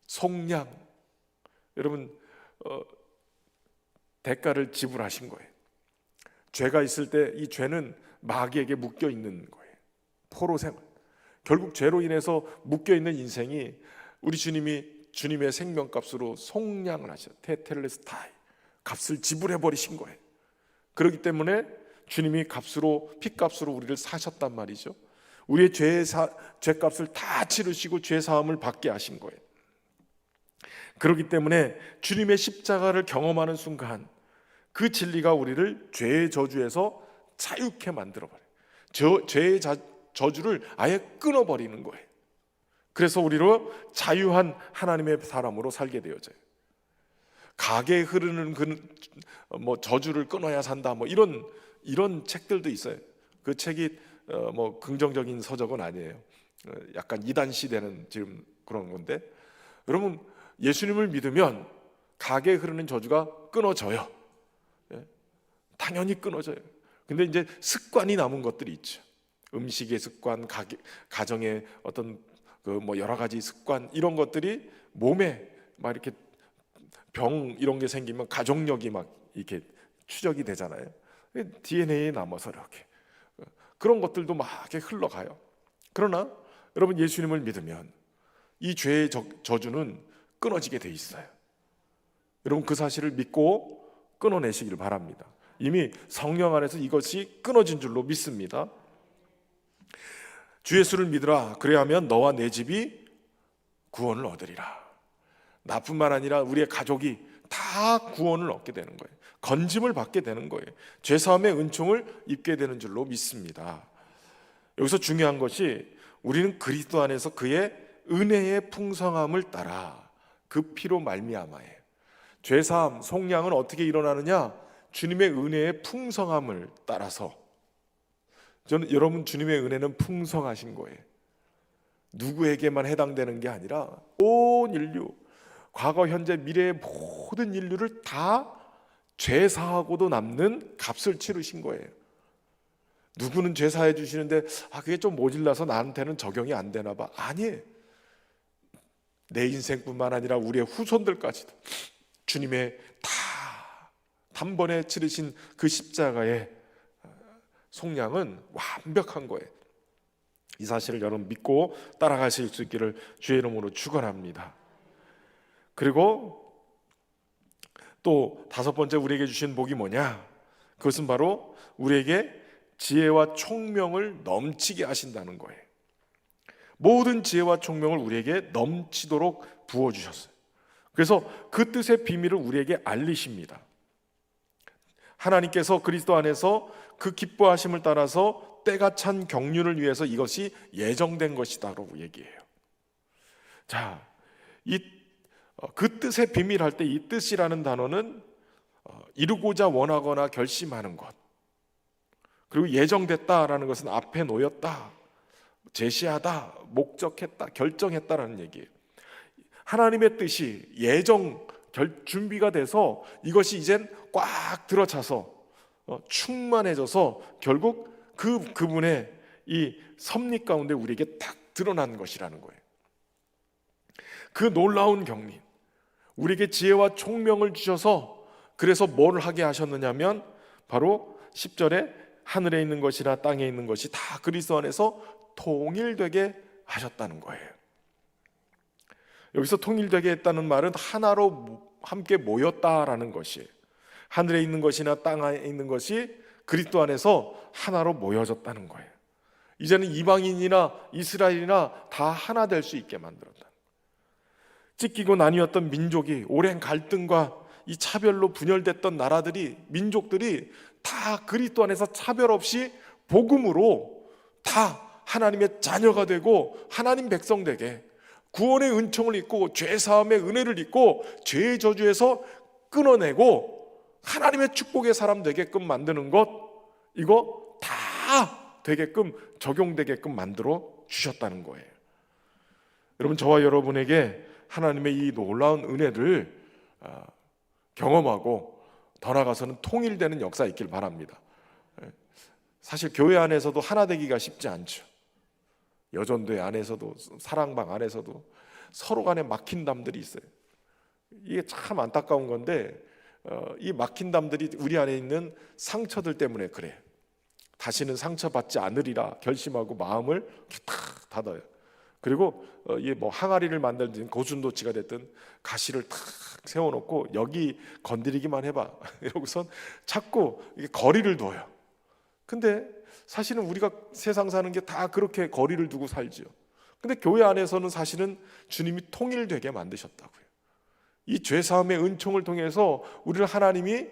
속량, 여러분, 대가를 지불하신 거예요. 죄가 있을 때 이 죄는 마귀에게 묶여 있는 거예요. 포로 생활. 결국 죄로 인해서 묶여 있는 인생이 우리 주님의 생명값으로 속량을 하셔. 테텔레스타이, 값을 지불해 버리신 거예요. 그렇기 때문에 주님이 피값으로 우리를 사셨단 말이죠. 우리의 죄값을 다 치르시고 죄 사함을 받게 하신 거예요. 그렇기 때문에 주님의 십자가를 경험하는 순간 그 진리가 우리를 죄의 저주에서 자유케 만들어버려요. 죄의 저주를 아예 끊어버리는 거예요. 그래서 우리로 자유한 하나님의 사람으로 살게 되어져요. 가게에 흐르는 저주를 끊어야 산다 이런 책들도 있어요. 그 책이 긍정적인 서적은 아니에요. 약간 이단시되는 지금 그런 건데, 여러분 예수님을 믿으면 가게에 흐르는 저주가 끊어져요. 당연히 끊어져요. 근데 이제 습관이 남은 것들이 있죠. 음식의 습관, 가정의 어떤 여러 가지 습관, 이런 것들이 몸에 막 이렇게 병 이런 게 생기면 가족력이 막 이렇게 추적이 되잖아요. DNA에 남아서 이렇게 그런 것들도 막 이렇게 흘러가요. 그러나 여러분 예수님을 믿으면 이 죄의 저주는 끊어지게 돼 있어요. 여러분 그 사실을 믿고 끊어내시길 바랍니다. 이미 성령 안에서 이것이 끊어진 줄로 믿습니다. 주 예수를 믿으라. 그래야하면 너와 내 집이 구원을 얻으리라. 나뿐만 아니라 우리의 가족이 다 구원을 얻게 되는 거예요. 건짐을 받게 되는 거예요. 죄사함의 은총을 입게 되는 줄로 믿습니다. 여기서 중요한 것이 우리는 그리스도 안에서 그의 은혜의 풍성함을 따라 그 피로 말미암아예요. 죄사함, 속량은 어떻게 일어나느냐? 주님의 은혜의 풍성함을 따라서. 여러분 주님의 은혜는 풍성하신 거예요. 누구에게만 해당되는 게 아니라 온 인류, 과거, 현재, 미래의 모든 인류를 다 죄사하고도 남는 값을 치르신 거예요. 누구는 죄사해 주시는데 그게 좀 모질라서 나한테는 적용이 안 되나 봐. 아니에요. 내 인생뿐만 아니라 우리의 후손들까지도 주님의 다 단번에 치르신 그 십자가의 속량은 완벽한 거예요. 이 사실을 여러분 믿고 따라가실 수 있기를 주의 이름으로 축원합니다. 그리고 또 다섯 번째 우리에게 주신 복이 뭐냐? 그것은 바로 우리에게 지혜와 총명을 넘치게 하신다는 거예요. 모든 지혜와 총명을 우리에게 넘치도록 부어주셨어요. 그래서 그 뜻의 비밀을 우리에게 알리십니다. 하나님께서 그리스도 안에서 그 기뻐하심을 따라서 때가 찬 경륜을 위해서 이것이 예정된 것이다라고 얘기해요. 자, 그 뜻의 비밀 할 때 이 뜻이라는 단어는 이루고자 원하거나 결심하는 것, 그리고 예정됐다라는 것은 앞에 놓였다, 제시하다, 목적했다, 결정했다라는 얘기예요. 하나님의 뜻이 준비가 돼서 이것이 이젠 꽉 들어차서 충만해져서 결국 그분의 이 섭리 가운데 우리에게 딱 드러난 것이라는 거예요. 그 놀라운 경륜, 우리에게 지혜와 총명을 주셔서 그래서 뭘 하게 하셨느냐면 바로 10절에 하늘에 있는 것이나 땅에 있는 것이 다 그리스도 안에서 통일되게 하셨다는 거예요. 여기서 통일되게 했다는 말은 하나로 함께 모였다라는 것이에요. 하늘에 있는 것이나 땅에 있는 것이 그리스도 안에서 하나로 모여졌다는 거예요. 이제는 이방인이나 이스라엘이나 다 하나 될 수 있게 만들었다. 찢기고 나뉘었던 민족이 오랜 갈등과 이 차별로 분열됐던 나라들이, 민족들이 다 그리스도 안에서 차별 없이 복음으로 다 하나님의 자녀가 되고 하나님 백성 되게 구원의 은총을 입고 죄사함의 은혜를 입고 죄의 저주에서 끊어내고 하나님의 축복의 사람 되게끔 만드는 것, 이거 다 되게끔 적용되게끔 만들어 주셨다는 거예요. 여러분, 저와 여러분에게 하나님의 이 놀라운 은혜를 경험하고 더 나아가서는 통일되는 역사 있길 바랍니다. 사실 교회 안에서도 하나 되기가 쉽지 않죠. 여전도회 안에서도, 사랑방 안에서도 서로 간에 막힌 담들이 있어요. 이게 참 안타까운 건데 이 막힌 담들이 우리 안에 있는 상처들 때문에 그래요. 다시는 상처받지 않으리라 결심하고 마음을 탁 닫아요. 그리고 항아리를 만들든 고슴도치가 됐든 가시를 탁 세워놓고 여기 건드리기만 해봐 이러고선 자꾸 거리를 둬요. 근데 사실은 우리가 세상 사는 게 다 그렇게 거리를 두고 살지요. 근데 교회 안에서는 사실은 주님이 통일되게 만드셨다고요. 이 죄사함의 은총을 통해서 우리를 하나님이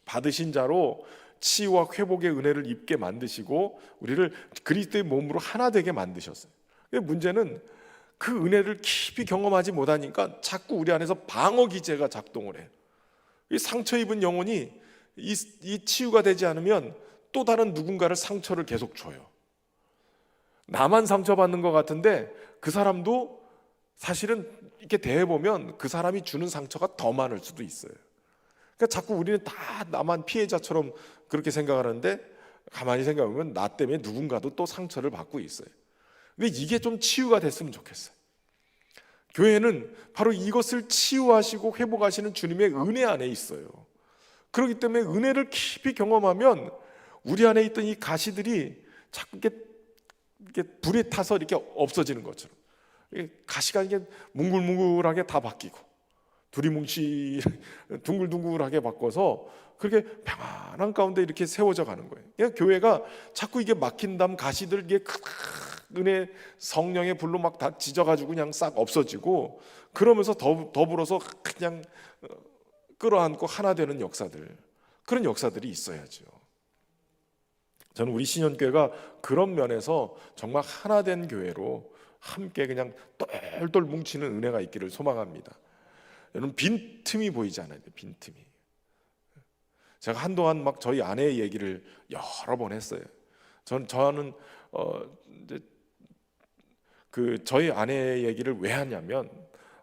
받으신 자로 치유와 회복의 은혜를 입게 만드시고 우리를 그리스도의 몸으로 하나 되게 만드셨어요. 문제는 그 은혜를 깊이 경험하지 못하니까 자꾸 우리 안에서 방어 기제가 작동을 해요. 이 상처 입은 영혼이 이 치유가 되지 않으면 또 다른 누군가를 상처를 계속 줘요. 나만 상처받는 것 같은데 그 사람도 사실은 이렇게 대해보면 그 사람이 주는 상처가 더 많을 수도 있어요. 그러니까 자꾸 우리는 다 나만 피해자처럼 그렇게 생각하는데 가만히 생각해보면 나 때문에 누군가도 또 상처를 받고 있어요. 근데 이게 좀 치유가 됐으면 좋겠어요. 교회는 바로 이것을 치유하시고 회복하시는 주님의 은혜 안에 있어요. 그렇기 때문에 은혜를 깊이 경험하면 우리 안에 있던 이 가시들이 자꾸 이렇게 불에 타서 이렇게 없어지는 것처럼 가시가 이게 뭉글뭉글하게 다 바뀌고 두리뭉실 둥글둥글하게 바꿔서 그렇게 평안한 가운데 이렇게 세워져 가는 거예요. 그러니까 교회가 자꾸 이게 막힌 다음 가시들 이게 은혜 성령의 불로 막 다 지져가지고 그냥 싹 없어지고 그러면서 더불어서 그냥 끌어안고 하나 되는 역사들, 그런 역사들이 있어야죠. 저는 우리 신현교회가 그런 면에서 정말 하나 된 교회로 함께 그냥 똘똘 뭉치는 은혜가 있기를 소망합니다. 여러분 빈틈이 보이지 않아요? 빈틈이. 제가 한동안 막 저희 아내의 얘기를 여러 번 했어요. 저는 이제 저희 아내의 얘기를 왜 하냐면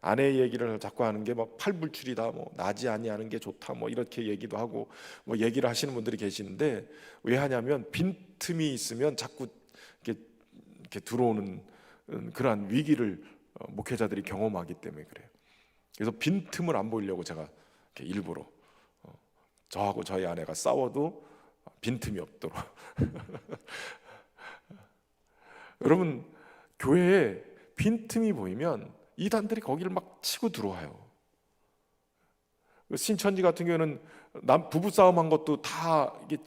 아내의 얘기를 자꾸 하는 게 막 팔불출이다, 뭐 나지 아니하는 게 좋다, 뭐 이렇게 얘기도 하고 뭐 얘기를 하시는 분들이 계시는데 왜 하냐면 빈틈이 있으면 자꾸 이렇게 들어오는 그러한 위기를 목회자들이 경험하기 때문에 그래요. 그래서 빈틈을 안 보이려고 제가 이렇게 일부러 저하고 저희 아내가 싸워도 빈틈이 없도록 여러분 교회에 빈틈이 보이면 이단들이 거기를 막 치고 들어와요. 신천지 같은 경우는 부부싸움 한 것도 다 이게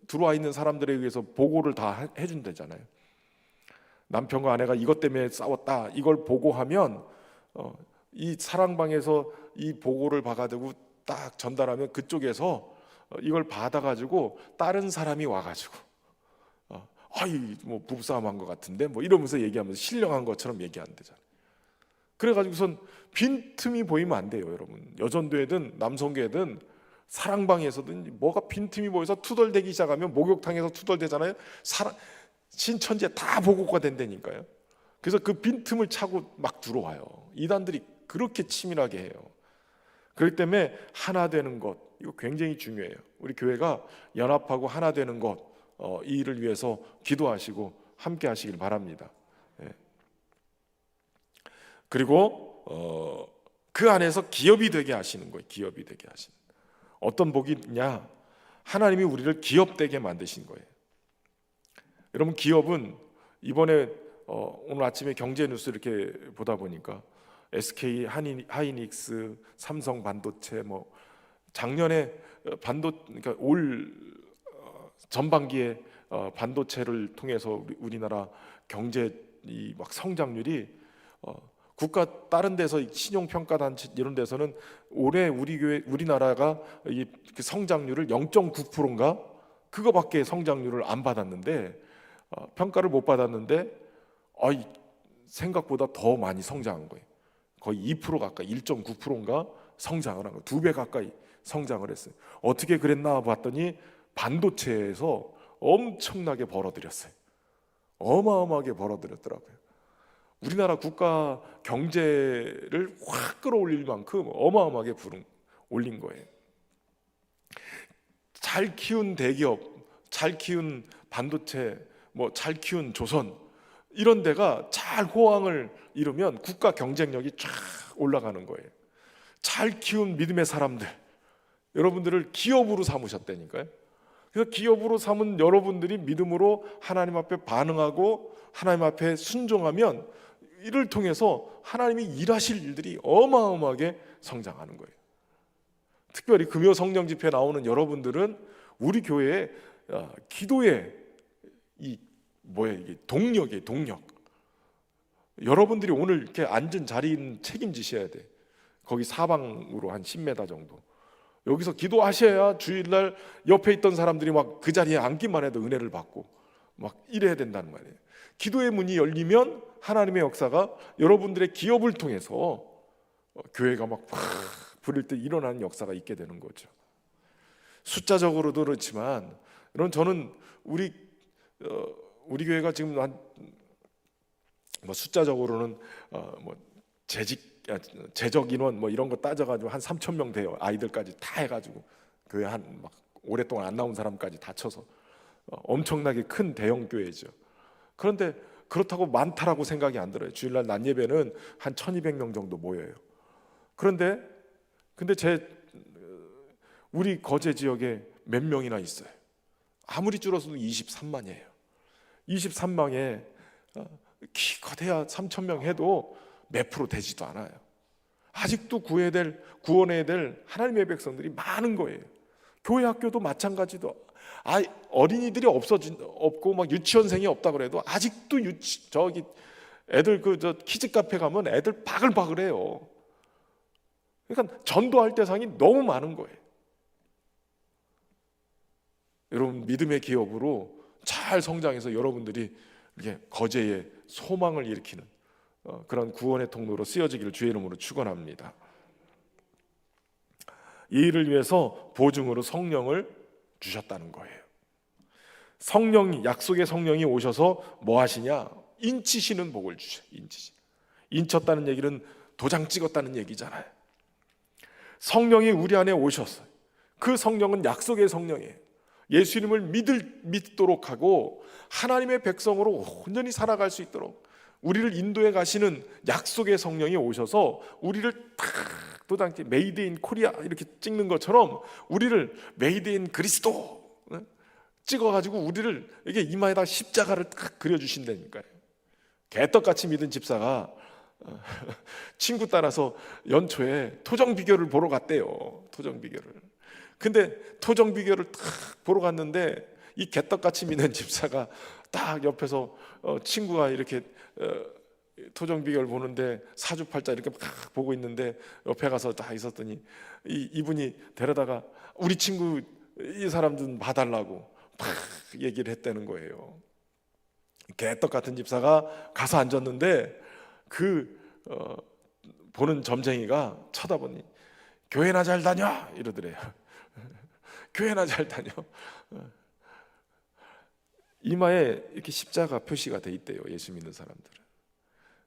들어와 있는 사람들에 의해서 보고를 다 해준다잖아요. 남편과 아내가 이것 때문에 싸웠다 이걸 보고하면 이 사랑방에서 이 보고를 받아들고 딱 전달하면 그쪽에서 이걸 받아가지고 다른 사람이 와가지고 아이 뭐 부부싸움 한 것 같은데 뭐 이러면서 얘기하면서 신령한 것처럼 얘기한대잖아요. 그래가지고선 빈틈이 보이면 안 돼요, 여러분. 여전도회든 남성교회든 사랑방에서든 뭐가 빈틈이 보여서 투덜대기 시작하면 목욕탕에서 투덜대잖아요. 신천지에 다 보고가 된다니까요. 그래서 그 빈틈을 차고 막 들어와요. 이단들이 그렇게 치밀하게 해요. 그렇기 때문에 하나 되는 것 이거 굉장히 중요해요. 우리 교회가 연합하고 하나 되는 것 이 일을 위해서 기도하시고 함께 하시길 바랍니다. 그리고 그 안에서 기업이 되게 하시는 거예요. 기업이 되게 하시는. 어떤 복이 있냐? 하나님이 우리를 기업되게 만드신 거예요. 여러분 기업은 이번에 오늘 아침에 경제 뉴스 이렇게 보다 보니까 SK 하이닉스, 삼성 반도체 뭐 작년에 그러니까 올 전반기에 반도체를 통해서 우리나라 경제 이 막 성장률이 국가 다른 데서 신용 평가 단체 이런 데서는 올해 우리나라가 이 성장률을 0.9%인가 그거밖에 성장률을 안 받았는데 평가를 못 받았는데 생각보다 더 많이 성장한 거예요. 거의 2% 가까이 1.9%인가 성장을 한 거예요. 2배 가까이 성장을 했어요. 어떻게 그랬나 봤더니 반도체에서 엄청나게 벌어들였어요. 어마어마하게 벌어들였더라고요. 우리나라 국가 경제를 확 끌어올릴 만큼 어마어마하게 올린 거예요. 잘 키운 대기업, 잘 키운 반도체, 뭐 잘 키운 조선 이런 데가 잘 호황을 이루면 국가 경쟁력이 쫙 올라가는 거예요. 잘 키운 믿음의 사람들, 여러분들을 기업으로 삼으셨다니까요. 그래서 기업으로 삼은 여러분들이 믿음으로 하나님 앞에 반응하고 하나님 앞에 순종하면 이를 통해서 하나님이 일하실 일들이 어마어마하게 성장하는 거예요. 특별히 금요 성령 집회에 나오는 여러분들은 우리 교회의 기도의 이게 동력이에요, 동력. 여러분들이 오늘 이렇게 앉은 자리는 책임지셔야 돼. 거기 사방으로 한 10m 정도. 여기서 기도하셔야 주일날 옆에 있던 사람들이 막 그 자리에 앉기만 해도 은혜를 받고 막 이래야 된다는 말이에요. 기도의 문이 열리면 하나님의 역사가 여러분들의 기업을 통해서 교회가 막 부릴 때 일어나는 역사가 있게 되는 거죠. 숫자적으로도 그렇지만 여러분, 저는 우리 교회가 지금 한 뭐 숫자적으로는 뭐 재적 인원 뭐 이런 거 따져가지고 한 3,000명 돼요. 아이들까지 다 해가지고 교회 한 막 오랫동안 안 나온 사람까지 다 쳐서 엄청나게 큰 대형 교회죠. 그런데 그렇다고 많다라고 생각이 안 들어요. 주일날 낮 예배는 한 1,200명 정도 모여요. 근데 우리 거제 지역에 몇 명이나 있어요. 아무리 줄어서도 23만이에요. 23만에 기껏해야 3,000명 해도 몇 프로 되지도 않아요. 아직도 구원해야 될 하나님의 백성들이 많은 거예요. 교회 학교도 마찬가지도. 어린이들이 없고 막 유치원생이 없다 그래도 아직도 애들 키즈 카페 가면 애들 바글바글해요. 그러니까 전도할 대상이 너무 많은 거예요. 여러분, 믿음의 기업으로 잘 성장해서 여러분들이 이렇게 거제에 소망을 일으키는 그런 구원의 통로로 쓰여지기를 주의 이름으로 축원합니다. 이 일을 위해서 보증으로 성령을 주셨다는 거예요. 약속의 성령이 오셔서 뭐 하시냐? 인치시는 복을 주셔. 인쳤다는 얘기는 도장 찍었다는 얘기잖아요. 성령이 우리 안에 오셨어요. 그 성령은 약속의 성령이에요. 예수님을 믿도록 하고 하나님의 백성으로 온전히 살아갈 수 있도록 우리를 인도해 가시는 약속의 성령이 오셔서 우리를 탁 도장 메이드 인 코리아 이렇게 찍는 것처럼 우리를 메이드 인 그리스도 찍어가지고 우리를 이게 이마에다 십자가를 딱 그려주신다니까요. 개떡같이 믿은 집사가 친구 따라서 연초에 토정 비결을 보러 갔대요. 토정 비결을. 근데 토정 비결을 딱 보러 갔는데 이 개떡같이 믿는 집사가 딱 옆에서 친구가 이렇게 토정 비결 보는데 사주팔자 이렇게 막 보고 있는데 옆에 가서 딱 있었더니 이분이 데려다가 우리 친구 이 사람 좀 봐달라고 막 얘기를 했다는 거예요. 개떡 같은 집사가 가서 앉았는데 보는 점쟁이가 쳐다보니 교회나 잘 다녀 이러더래요. 교회나 잘 다녀. 이마에 이렇게 십자가 표시가 돼 있대요. 예수 믿는 사람들은.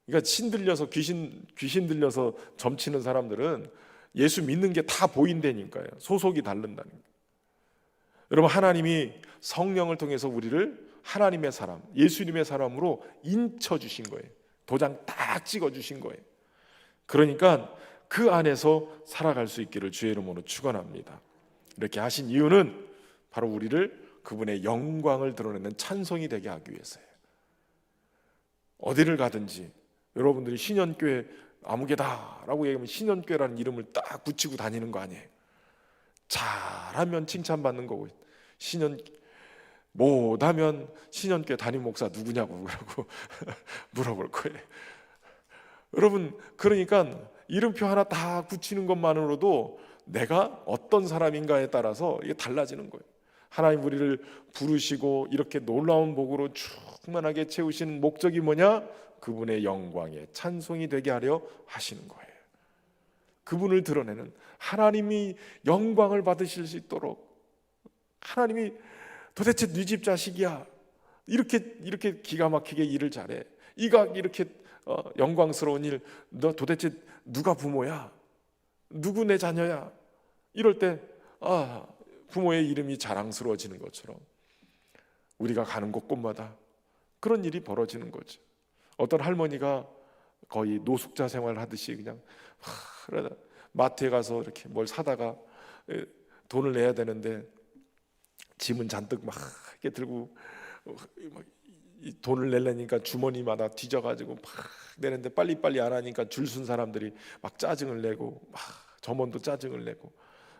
그러니까 귀신 들려서 점치는 사람들은 예수 믿는 게 다 보인다니까요. 소속이 다른다는 거예요. 여러분, 하나님이 성령을 통해서 우리를 하나님의 사람, 예수님의 사람으로 인쳐 주신 거예요. 도장 딱 찍어 주신 거예요. 그러니까 그 안에서 살아갈 수 있기를 주의 이름으로 축원합니다. 이렇게 하신 이유는 바로 우리를 그분의 영광을 드러내는 찬송이 되게 하기 위해서예요. 어디를 가든지 여러분들이 신현교회 아무개다라고 얘기하면 신현교회라는 이름을 딱 붙이고 다니는 거 아니에요. 잘하면 칭찬받는 거고 못하면 신현교회 담임 목사 누구냐고 그러고 물어볼 거예요. 여러분, 그러니까 이름표 하나 다 붙이는 것만으로도 내가 어떤 사람인가에 따라서 이게 달라지는 거예요. 하나님 우리를 부르시고 이렇게 놀라운 복으로 충만하게 채우시는 목적이 뭐냐? 그분의 영광에 찬송이 되게 하려 하시는 거예요. 그분을 드러내는, 하나님이 영광을 받으실 수 있도록, 하나님이 도대체 네 집 자식이야, 이렇게 기가 막히게 일을 잘해, 이렇게 영광스러운 일, 너 도대체 누가 부모야? 누구 내 자녀야? 이럴 때 부모의 이름이 자랑스러워지는 것처럼 우리가 가는 곳곳마다 그런 일이 벌어지는 거죠. 어떤 할머니가 거의 노숙자 생활을 하듯이 그냥 마트에 가서 이렇게 뭘 사다가 돈을 내야 되는데 짐은 잔뜩 막 이렇게 들고 돈을 내려니까 주머니마다 뒤져가지고 막 내는데 빨리빨리 안 하니까 줄 쓴 사람들이 막 짜증을 내고 막 점원도 짜증을 내고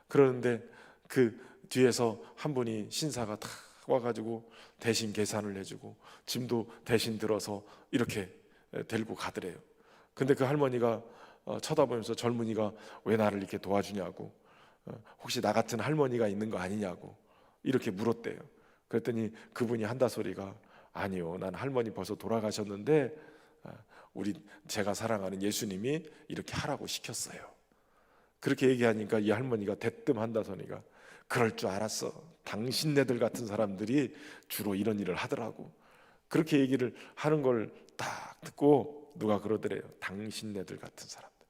그러는데 그 뒤에서 한 분이 신사가 탁 와가지고 대신 계산을 해주고 짐도 대신 들어서 이렇게 데리고 가더래요. 근데 그 할머니가 쳐다보면서 젊은이가 왜 나를 이렇게 도와주냐고 혹시 나 같은 할머니가 있는 거 아니냐고 이렇게 물었대요. 그랬더니 그분이 한다 소리가 아니요, 난 할머니 벌써 돌아가셨는데 우리 제가 사랑하는 예수님이 이렇게 하라고 시켰어요. 그렇게 얘기하니까 이 할머니가 대뜸 한다 소리가 그럴 줄 알았어. 당신네들 같은 사람들이 주로 이런 일을 하더라고. 그렇게 얘기를 하는 걸 딱 듣고 누가 그러더래요. 당신네들 같은 사람들,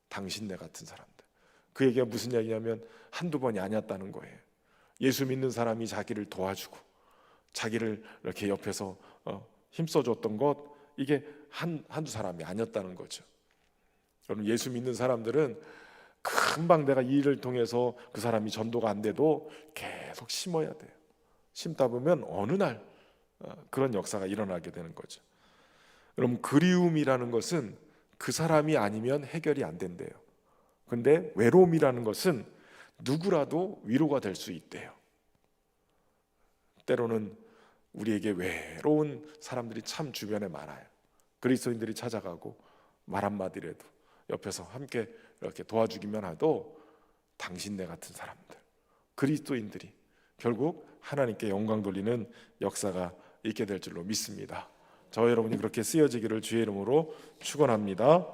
당신네 같은 사람들. 그 얘기가 무슨 얘기냐면 한두 번이 아니었다는 거예요. 예수 믿는 사람이 자기를 도와주고 자기를 이렇게 옆에서 힘써줬던 것, 이게 한두 사람이 아니었다는 거죠. 여러분, 예수 믿는 사람들은 금방 내가 이 일을 통해서 그 사람이 전도가 안 돼도 계속 심어야 돼요. 심다 보면 어느 날 그런 역사가 일어나게 되는 거죠. 여러분, 그리움이라는 것은 그 사람이 아니면 해결이 안 된대요. 근데 외로움이라는 것은 누구라도 위로가 될 수 있대요. 때로는 우리에게 외로운 사람들이 참 주변에 많아요. 그리스도인들이 찾아가고 말 한마디라도 옆에서 함께 이렇게 도와주기만 해도 당신네 같은 사람들, 그리스도인들이 결국 하나님께 영광 돌리는 역사가 있게 될 줄로 믿습니다. 저와 여러분이 그렇게 쓰여지기를 주의 이름으로 축원합니다.